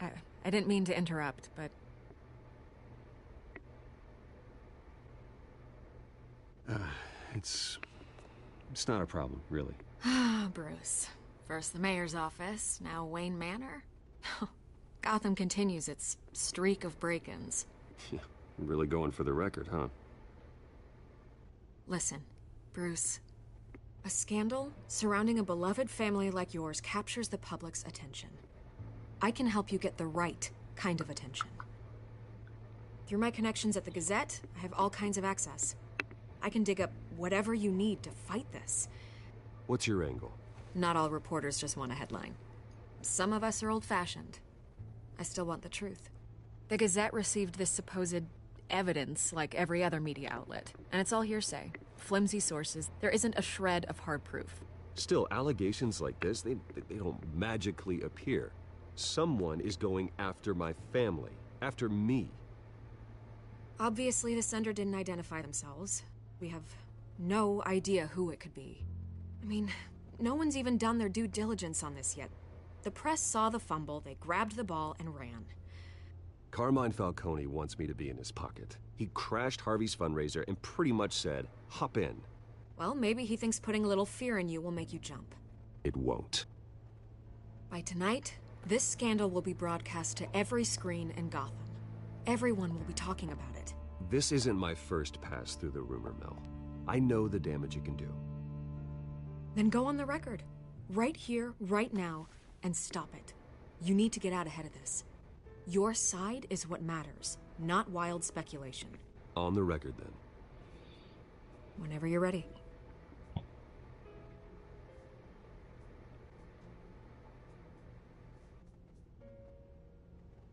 I didn't mean to interrupt, but... It's not a problem, really. Ah, Bruce. First the mayor's office, now Wayne Manor. Gotham continues its streak of break-ins. Yeah, really going for the record, huh? Listen, Bruce. A scandal surrounding a beloved family like yours captures the public's attention. I can help you get the right kind of attention. Through my connections at the Gazette, I have all kinds of access. I can dig up whatever you need to fight this. What's your angle? Not all reporters just want a headline. Some of us are old-fashioned. I still want the truth. The Gazette received this supposed evidence like every other media outlet, and it's all hearsay. Flimsy sources. There isn't a shred of hard proof. Still, allegations like this, they don't magically appear. Someone is going after my family. After me. Obviously, the sender didn't identify themselves. We have no idea who it could be. I mean, no one's even done their due diligence on this yet. The press saw the fumble, they grabbed the ball and ran. Carmine Falcone wants me to be in his pocket. He crashed Harvey's fundraiser and pretty much said, hop in. Well, maybe he thinks putting a little fear in you will make you jump. It won't. By tonight, this scandal will be broadcast to every screen in Gotham. Everyone will be talking about it. This isn't my first pass through the rumor mill. I know the damage it can do. Then go on the record. Right here, right now, and stop it. You need to get out ahead of this. Your side is what matters, not wild speculation. On the record, then. Whenever you're ready.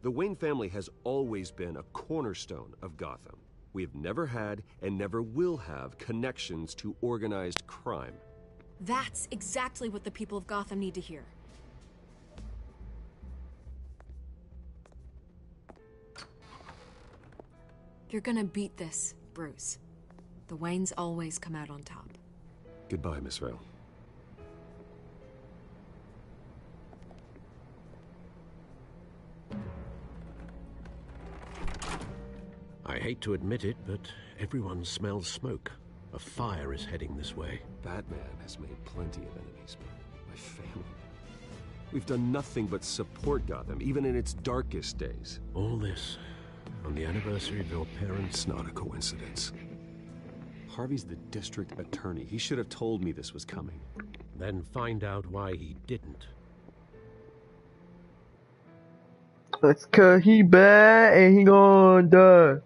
The Wayne family has always been a cornerstone of Gotham. We have never had and never will have connections to organized crime. That's exactly what the people of Gotham need to hear. You're gonna beat this, Bruce. The Waynes always come out on top. Goodbye, Miss Vale. I hate to admit it, but everyone smells smoke. A fire is heading this way. Batman has made plenty of enemies, but my family... We've done nothing but support Gotham, even in its darkest days. All this on the anniversary of your parents'... It's not a coincidence. Harvey's the district attorney. He should have told me this was coming. Then find out why he didn't. That's 'cause he bad and he gonna die.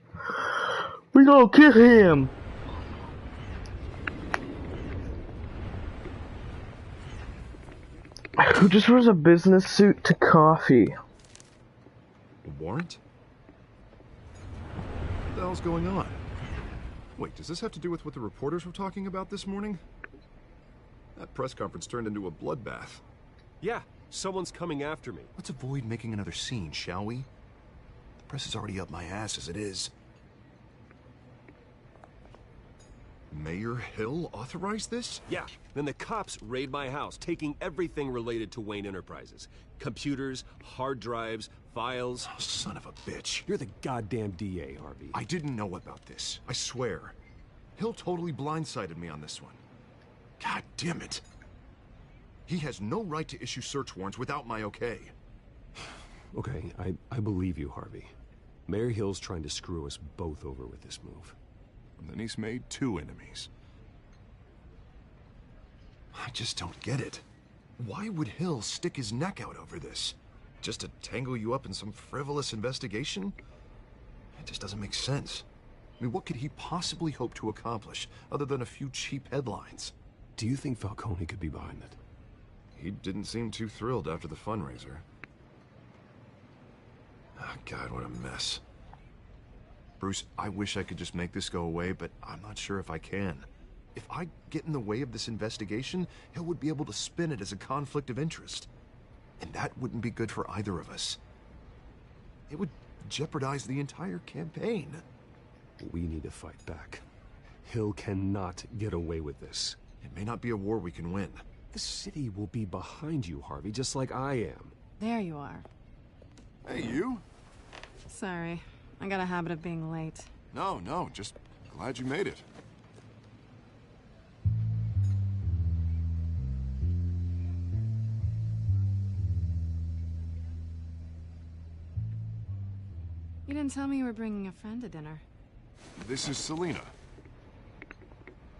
We gonna kill him. Who just wears a business suit to coffee? A warrant? What the hell's going on? Wait, does this have to do with what the reporters were talking about this morning? That press conference turned into a bloodbath. Yeah, someone's coming after me. Let's avoid making another scene, shall we? The press is already up my ass as it is. Mayor Hill authorized this? Yeah, then the cops raid my house, taking everything related to Wayne Enterprises. Computers, hard drives, files. Oh, son of a bitch. You're the goddamn DA, Harvey. I didn't know about this. I swear. Hill totally blindsided me on this one. God damn it. He has no right to issue search warrants without my okay. Okay, I believe you, Harvey. Mayor Hill's trying to screw us both over with this move. And then he's made 2 enemies. I just don't get it. Why would Hill stick his neck out over this? Just to tangle you up in some frivolous investigation? It just doesn't make sense. I mean, what could he possibly hope to accomplish other than a few cheap headlines? Do you think Falcone could be behind it? He didn't seem too thrilled after the fundraiser. Oh, God, what a mess. Bruce, I wish I could just make this go away, but I'm not sure if I can. If I get in the way of this investigation, Hill would be able to spin it as a conflict of interest. And that wouldn't be good for either of us. It would jeopardize the entire campaign. We need to fight back. Hill cannot get away with this. It may not be a war we can win. The city will be behind you, Harvey, just like I am. There you are. Hey, you? Sorry. I got a habit of being late. No, just glad you made it. You didn't tell me you were bringing a friend to dinner. This is Selina.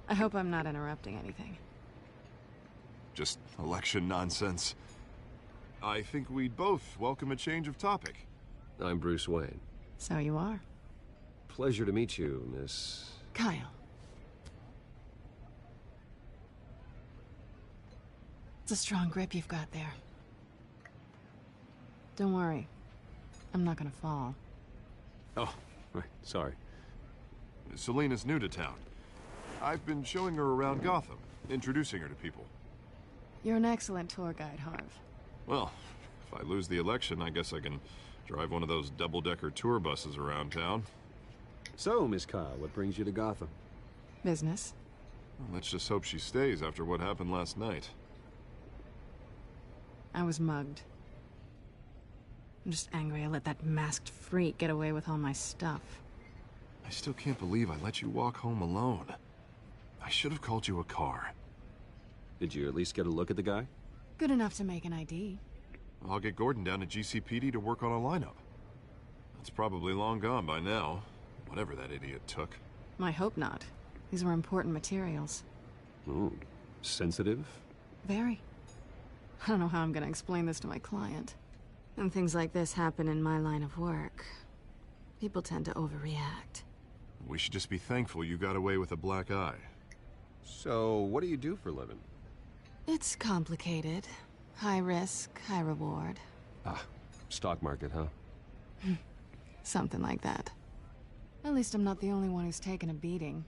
I hope I'm not interrupting anything. Just election nonsense. I think we'd both welcome a change of topic. I'm Bruce Wayne. So you are. Pleasure to meet you, Miss... Kyle. It's a strong grip you've got there. Don't worry. I'm not gonna fall. Oh, right, sorry. Selina's new to town. I've been showing her around Gotham, introducing her to people. You're an excellent tour guide, Harv. Well, if I lose the election, I guess I can drive one of those double-decker tour buses around town. So, Miss Kyle, what brings you to Gotham? Business. Well, let's just hope she stays after what happened last night. I was mugged. I'm just angry I let that masked freak get away with all my stuff. I still can't believe I let you walk home alone. I should have called you a car. Did you at least get a look at the guy? Good enough to make an ID. I'll get Gordon down to GCPD to work on a lineup. It's probably long gone by now. Whatever that idiot took. I hope not. These were important materials. Ooh, sensitive? Very. I don't know how I'm gonna explain this to my client. And things like this happen in my line of work. People tend to overreact. We should just be thankful you got away with a black eye. So, what do you do for a living? It's complicated. High risk, high reward. Ah, stock market, huh? Something like that. At least I'm not the only one who's taken a beating.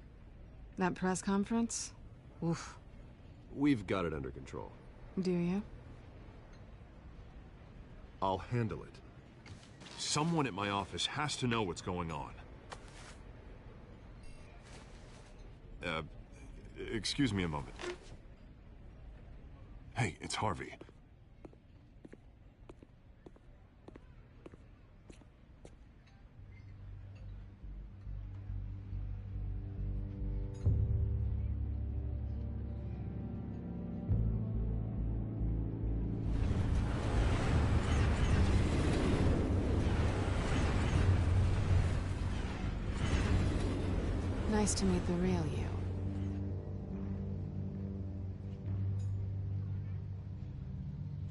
That press conference? Oof. We've got it under control. Do you? I'll handle it. Someone at my office has to know what's going on. Excuse me a moment. Hey, it's Harvey. Nice to meet the real you.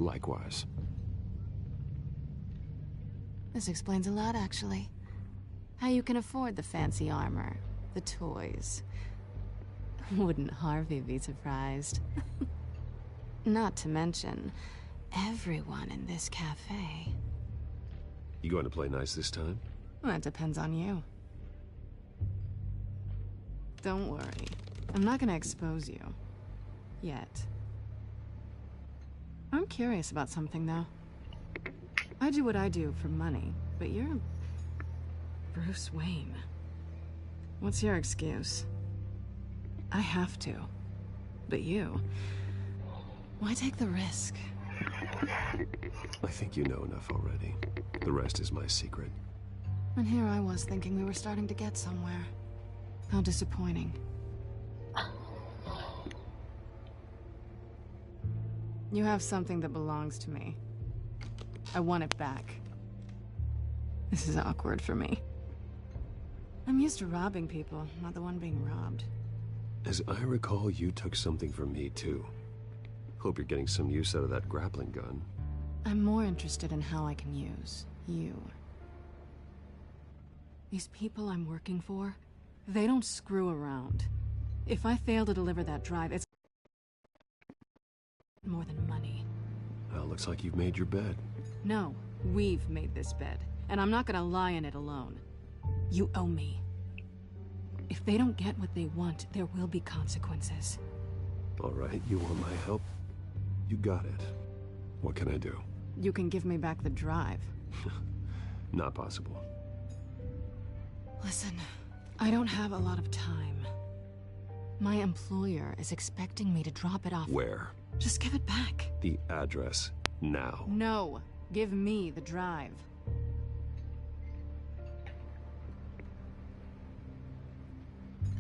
Likewise. This explains a lot, actually. How you can afford the fancy armor, the toys. Wouldn't Harvey be surprised? Not to mention, everyone in this cafe. You going to play nice this time? Well, that depends on you. Don't worry. I'm not gonna expose you. Yet. I'm curious about something, though. I do what I do for money, but you're Bruce Wayne. What's your excuse? I have to. But you... why take the risk? I think you know enough already. The rest is my secret. And here I was thinking we were starting to get somewhere. How disappointing. You have something that belongs to me. I want it back. This is awkward for me. I'm used to robbing people, not the one being robbed. As I recall, you took something from me, too. Hope you're getting some use out of that grappling gun. I'm more interested in how I can use you. These people I'm working for, they don't screw around. If I fail to deliver that drive, it's more than money. Well, looks like you've made your bed. No, we've made this bed, and I'm not gonna lie in it alone. You owe me. If they don't get what they want, there will be consequences. All right, you want my help? You got it. What can I do? You can give me back the drive. Not possible. Listen, I don't have a lot of time. My employer is expecting me to drop it off. Where? Just give it back. The address, now. No, give me the drive.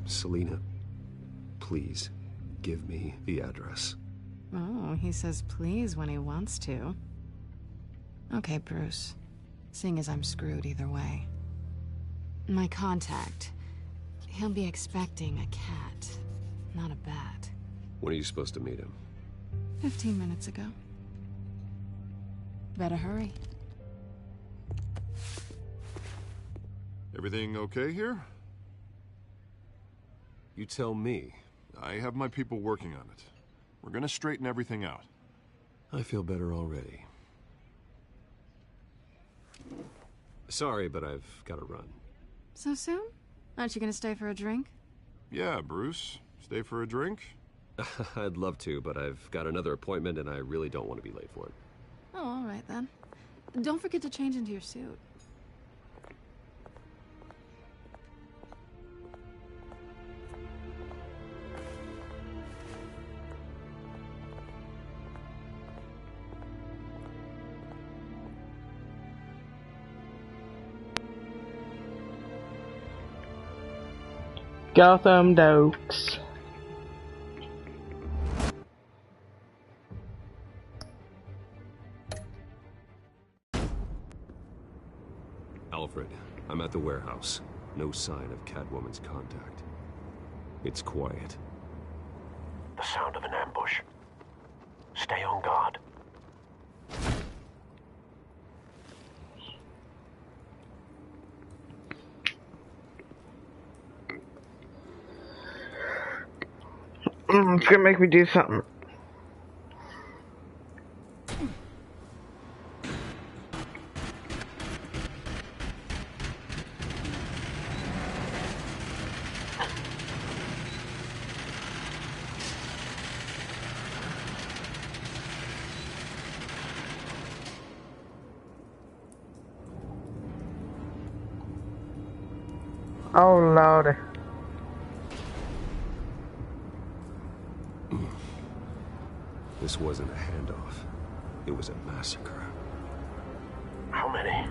Selina, please, give me the address. Oh, he says please when he wants to. Okay, Bruce. Seeing as I'm screwed either way. My contact. He'll be expecting a cat, not a bat. When are you supposed to meet him? 15 minutes ago. Better hurry. Everything okay here? You tell me. I have my people working on it. We're gonna straighten everything out. I feel better already. Sorry, but I've got to run. So soon? Aren't you gonna stay for a drink? Yeah, Bruce. Stay for a drink? I'd love to, but I've got another appointment and I really don't want to be late for it. Oh, all right then. Don't forget to change into your suit. Gotham Dokes. Alfred, I'm at the warehouse. No sign of Catwoman's contact. It's quiet. The sound of an ambush. Stay on guard. It's gonna make me do something. Oh Lordy. This wasn't a handoff. It was a massacre. How many?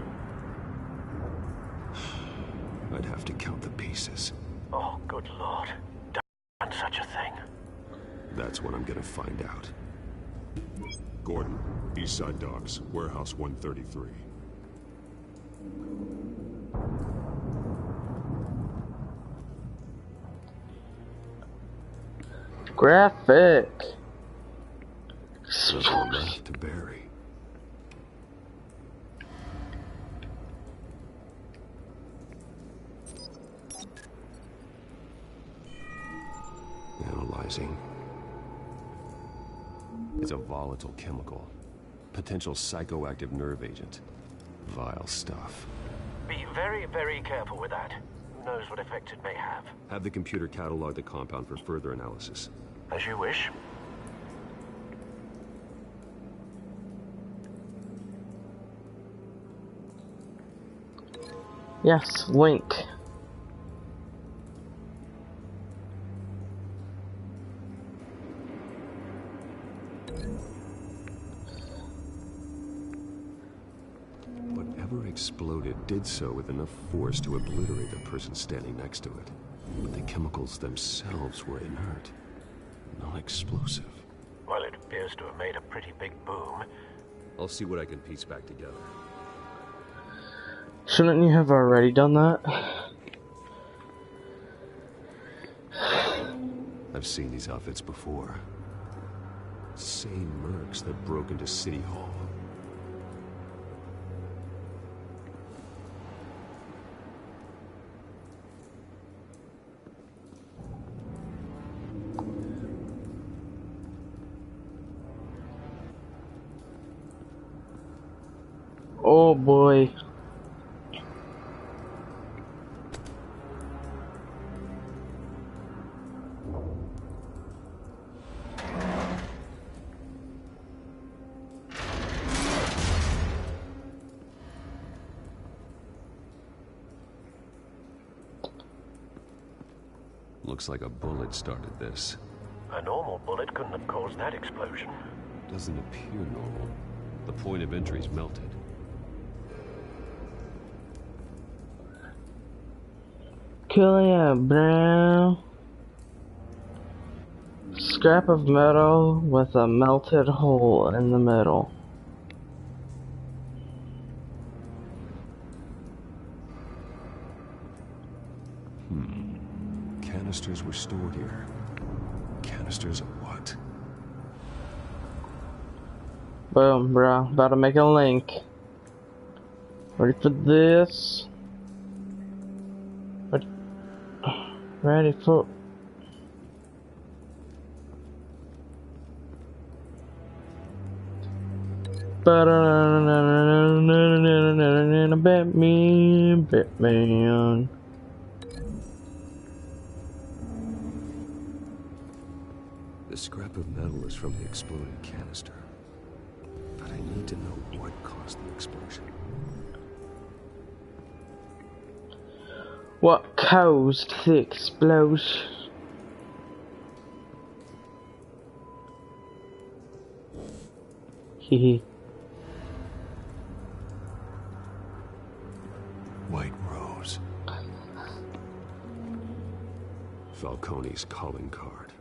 I'd have to count the pieces. Oh, good Lord. Done such a thing. That's what I'm gonna find out. Gordon, Eastside Docks, Warehouse 133. Graphic. There's one left to bury. Analyzing. It's a volatile chemical. Potential psychoactive nerve agent. Vile stuff. Be very, very careful with that. Who knows what effect it may have. Have the computer catalog the compound for further analysis. As you wish. Yes, Link. Whatever exploded did so with enough force to obliterate the person standing next to it. But the chemicals themselves were inert, non-explosive. Well, it appears to have made a pretty big boom. I'll see what I can piece back together. Shouldn't you have already done that? I've seen these outfits before. Same mercs that broke into City Hall. Oh boy. Looks like a bullet started this. A normal bullet couldn't have caused that explosion. Doesn't appear normal. The point of entry's melted. Cool, yeah, bro. Scrap of metal with a melted hole in the middle. Canisters were stored here. Canisters of what? Boom, bro. About to make a link. Ready for this? Ready for... Batman. The scrap of metal is from the exploded canister. But I need to know what caused the explosion. What caused the explosion? Hehe. White Rose. Falcone's calling card.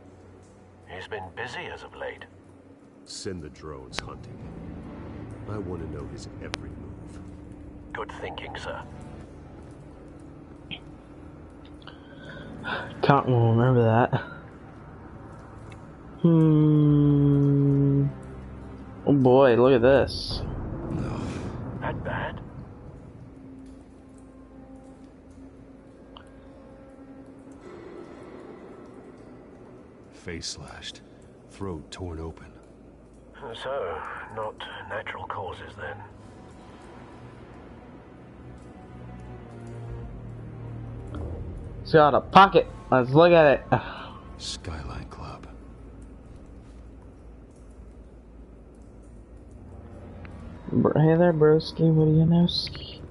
He's been busy as of late. Send the drones hunting. I want to know his every move. Good thinking, sir. Can't remember that. Oh boy, look at this. That bad? Face slashed, throat torn open. So, not natural causes then. It's got a pocket. Let's look at it. Skyline Club. Hey there, broski. What do you know? Ski?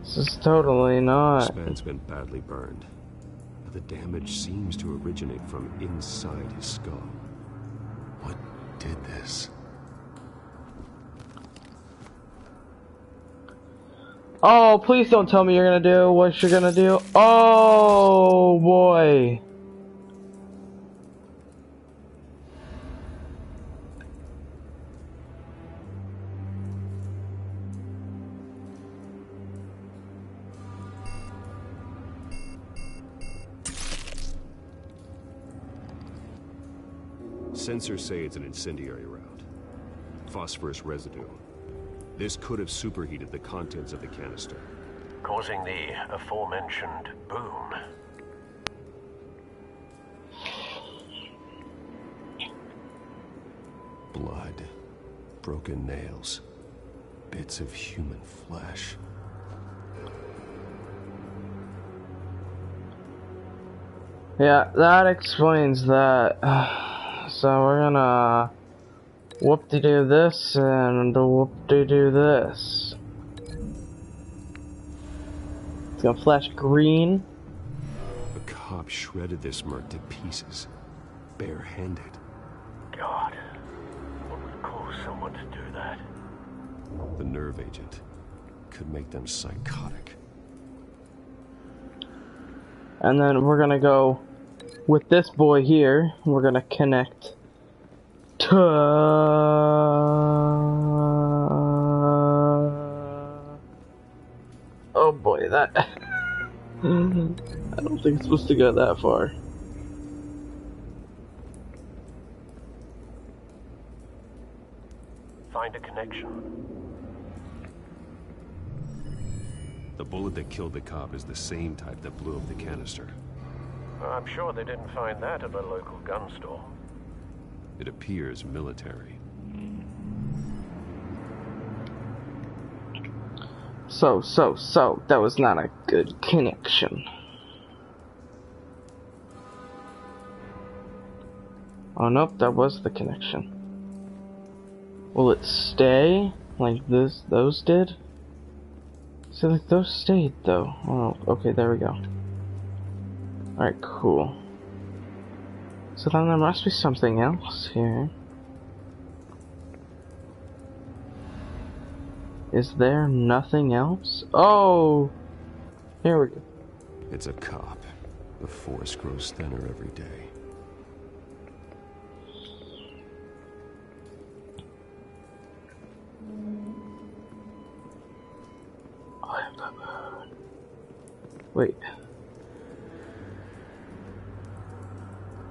This is totally not. This man's been badly burned. But the damage seems to originate from inside his skull. What did this? Oh, please don't tell me you're gonna do what you're gonna do. Oh boy. Sensors say it's an incendiary round. Phosphorus residue. This could have superheated the contents of the canister, Causing the aforementioned boom. Blood, broken nails, bits of human flesh. Yeah, that explains that. So we're gonna whoop-de-doo this and whoop-de-doo this. It's gonna flash green. A cop shredded this merc to pieces, barehanded. God, what would cause someone to do that? The nerve agent could make them psychotic. And then we're gonna go with this boy here. We're gonna connect to oh boy, that I don't think it's supposed to go that far. Find a connection. The bullet that killed the cop is the same type that blew up the canister. I'm sure they didn't find that at a local gun store. It appears military. So, that was not a good connection. Oh nope, that was the connection. Will it stay like this? Those did? So like those stayed though. Oh, okay, there we go. Alright, cool. So then there must be something else here. Is there nothing else? Oh! Here we go. It's a cop. The force grows thinner every day. Wait.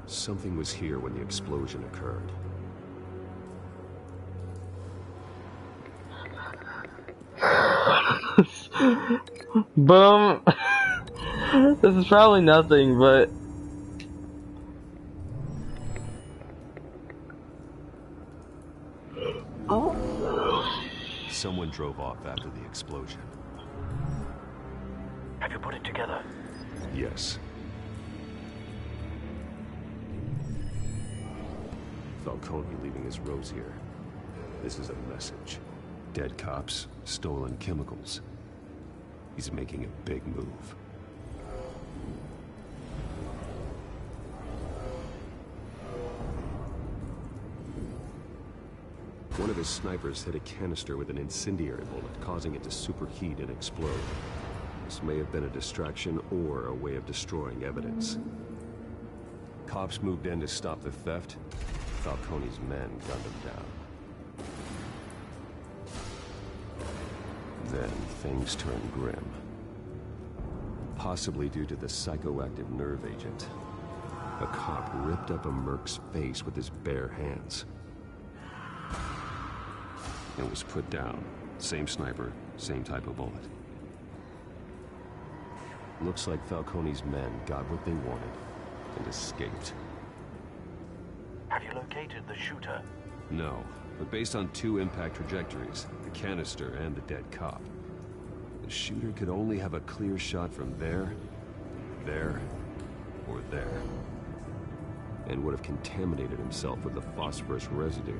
Something was here when the explosion occurred. Boom. This is probably nothing, but Someone drove off after the explosion. Have you put it together? Yes. Falcone leaving his rose here. This is a message. Dead cops, stolen chemicals. He's making a big move. One of his snipers hit a canister with an incendiary bullet, causing it to superheat and explode. This may have been a distraction or a way of destroying evidence. Cops moved in to stop the theft. Falcone's men gunned him down. Then things turn grim. Possibly due to the psychoactive nerve agent. A cop ripped up a merc's face with his bare hands. It was put down. Same sniper, same type of bullet. Looks like Falcone's men got what they wanted and escaped. Have you located the shooter? No, but based on 2 impact trajectories, the canister and the dead cop, the shooter could only have a clear shot from there, or there. And would have contaminated himself with the phosphorus residue.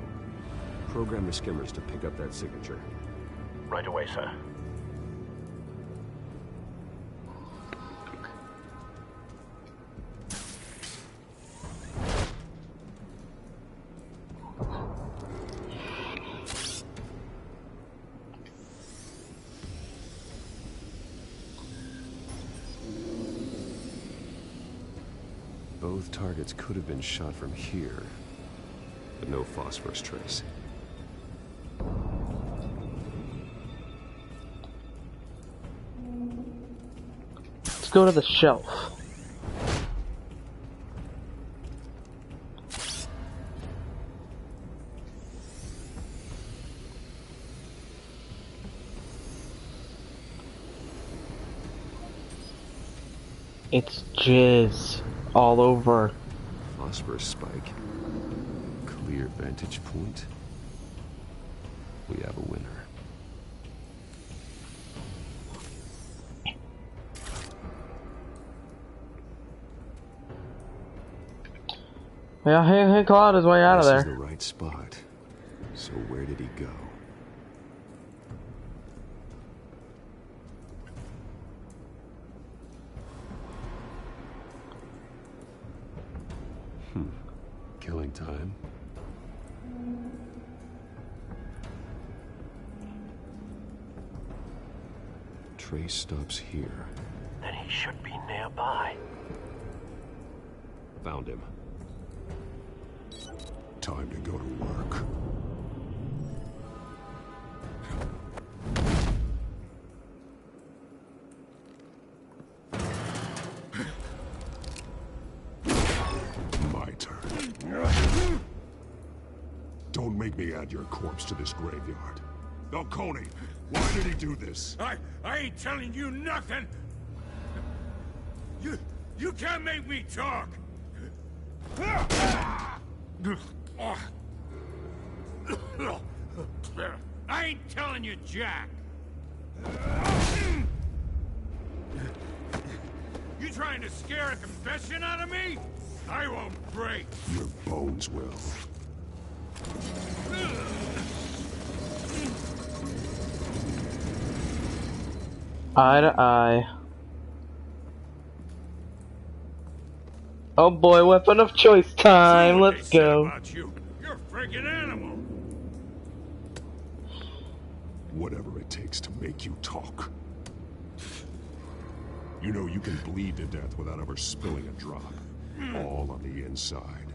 Program the skimmers to pick up that signature. Right away, sir. Both targets could have been shot from here, but no phosphorus trace. Let's go to the shelf. It's jizz all over. Phosphorus spike. Clear vantage point. We have a winner. Yeah, he clawed his way out of there. This is the right spot. So where did he go? Killing time. Trace stops here. Then he should be nearby. Found him. Time to go to work. My turn. Don't make me add your corpse to this graveyard. Falcone, why did he do this? I ain't telling you nothing! You can't make me talk! I ain't telling you jack! You trying to scare a confession out of me? I won't break! Your bones will. Eye to eye. Oh boy, weapon of choice time. Let's go. You're a friggin' animal. Whatever it takes to make you talk. You know you can bleed to death without ever spilling a drop. All on the inside.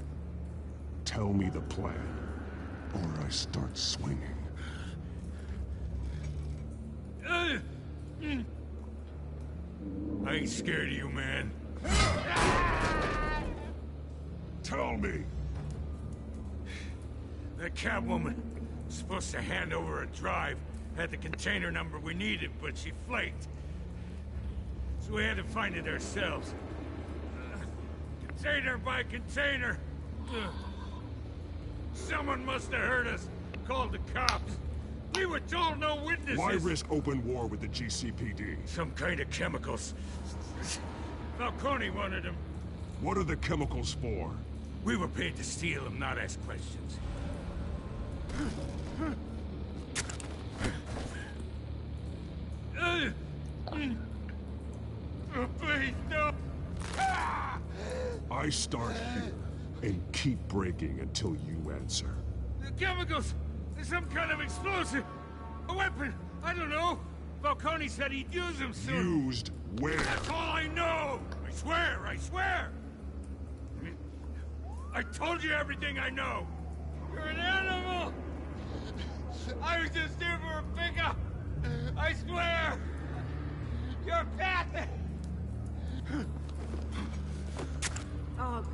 Tell me the plan, or I start swinging. I ain't scared of you, man. Tell me. That Catwoman was supposed to hand over a drive, had the container number we needed, but she flaked. So we had to find it ourselves. Container by container. Someone must have heard us, called the cops. We were told no witnesses. Why risk open war with the GCPD? Some kind of chemicals. Falcone wanted them. What are the chemicals for? We were paid to steal them, not ask questions. Oh, please, no! I start here and keep breaking until you answer. The chemicals! There's some kind of explosive! A weapon! I don't know! Falcone said he'd use them soon! Used where? That's all I know! I swear! I swear! I told you everything I know! You're an animal! I was just here for a pickup! I swear! You're Patton! Oh,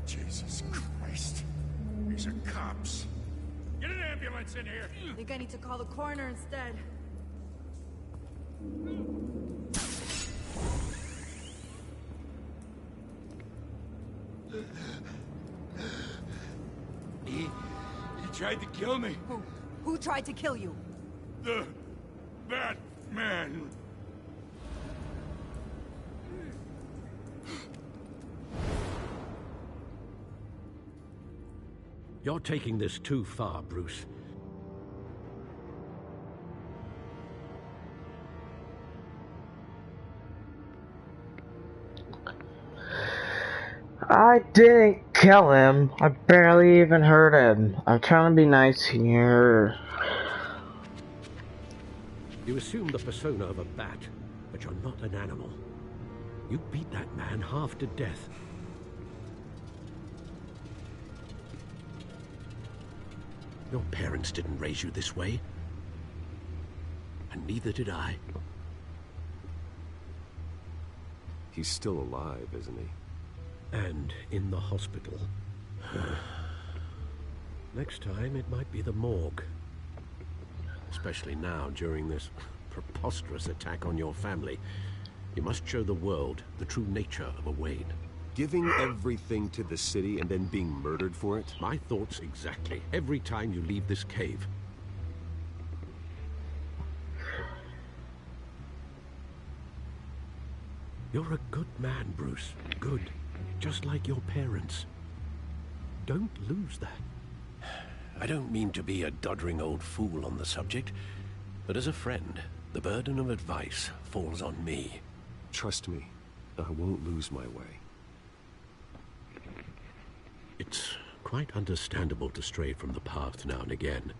Jesus Christ. These are cops. Get an ambulance in here! I think I need to call the coroner instead. He tried to kill me. Who tried to kill you? The Batman. You're taking this too far, Bruce. I didn't kill him. I barely even hurt him. I'm trying to be nice here. You assume the persona of a bat, but you're not an animal. You beat that man half to death. Your parents didn't raise you this way. And neither did I. He's still alive, isn't he? And in the hospital. Next time, it might be the morgue. Especially now, during this preposterous attack on your family. You must show the world the true nature of a Wayne. Giving everything to the city and then being murdered for it? My thoughts exactly. Every time you leave this cave. You're a good man, Bruce. Good. Just like your parents. Don't lose that. I don't mean to be a doddering old fool on the subject, but as a friend, the burden of advice falls on me. Trust me, I won't lose my way. It's quite understandable to stray from the path now and again,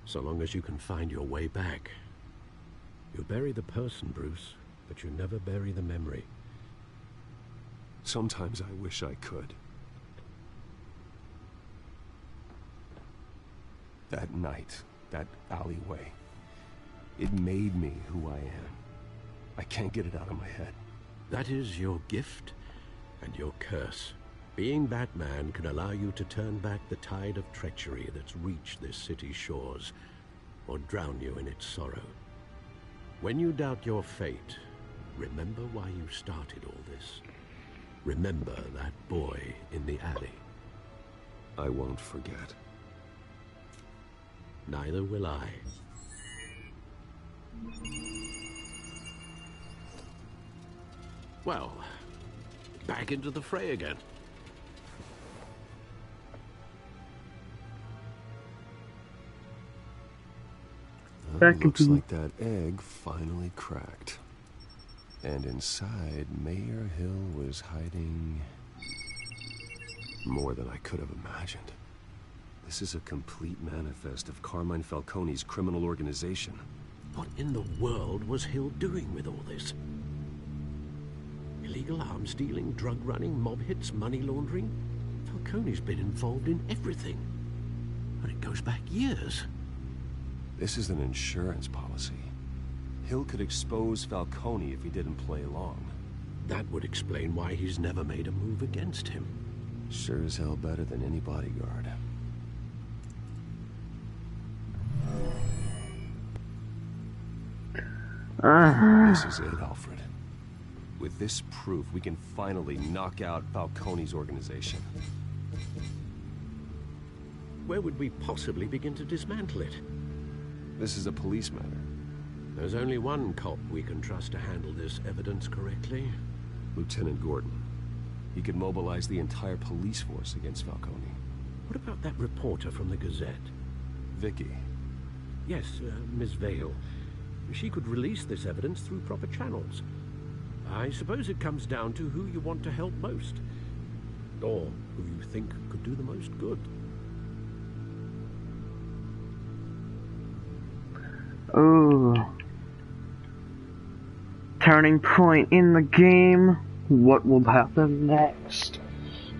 so long as you can find your way back. You bury the person, Bruce, but you never bury the memory. Sometimes I wish I could. That night, that alleyway, it made me who I am. I can't get it out of my head. That is your gift and your curse. Being Batman can allow you to turn back the tide of treachery that's reached this city's shores, or drown you in its sorrow. When you doubt your fate, remember why you started all this. Remember that boy in the alley. I won't forget. Neither will I. Well, back into the fray again. Looks like that egg finally cracked. And inside, Mayor Hill was hiding more than I could have imagined. This is a complete manifest of Carmine Falcone's criminal organization. What in the world was Hill doing with all this? Illegal arms dealing, drug running, mob hits, money laundering? Falcone's been involved in everything. And it goes back years. This is an insurance policy. Hill could expose Falcone if he didn't play along. That would explain why he's never made a move against him. Sure as hell better than any bodyguard. This is it, Alfred. With this proof, we can finally knock out Falcone's organization. Where would we possibly begin to dismantle it? This is a police matter. There's only one cop we can trust to handle this evidence correctly. Lieutenant Gordon. He could mobilize the entire police force against Falcone. What about that reporter from the Gazette? Vicky. Yes, Miss Vale. She could release this evidence through proper channels. I suppose it comes down to who you want to help most. Or who you think could do the most good. Ooh. Turning point in the game. What will happen next?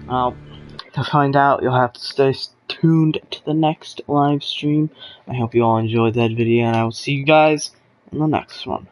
To find out, you'll have to stay tuned to the next live stream. I hope you all enjoyed that video, and I will see you guys in the next one.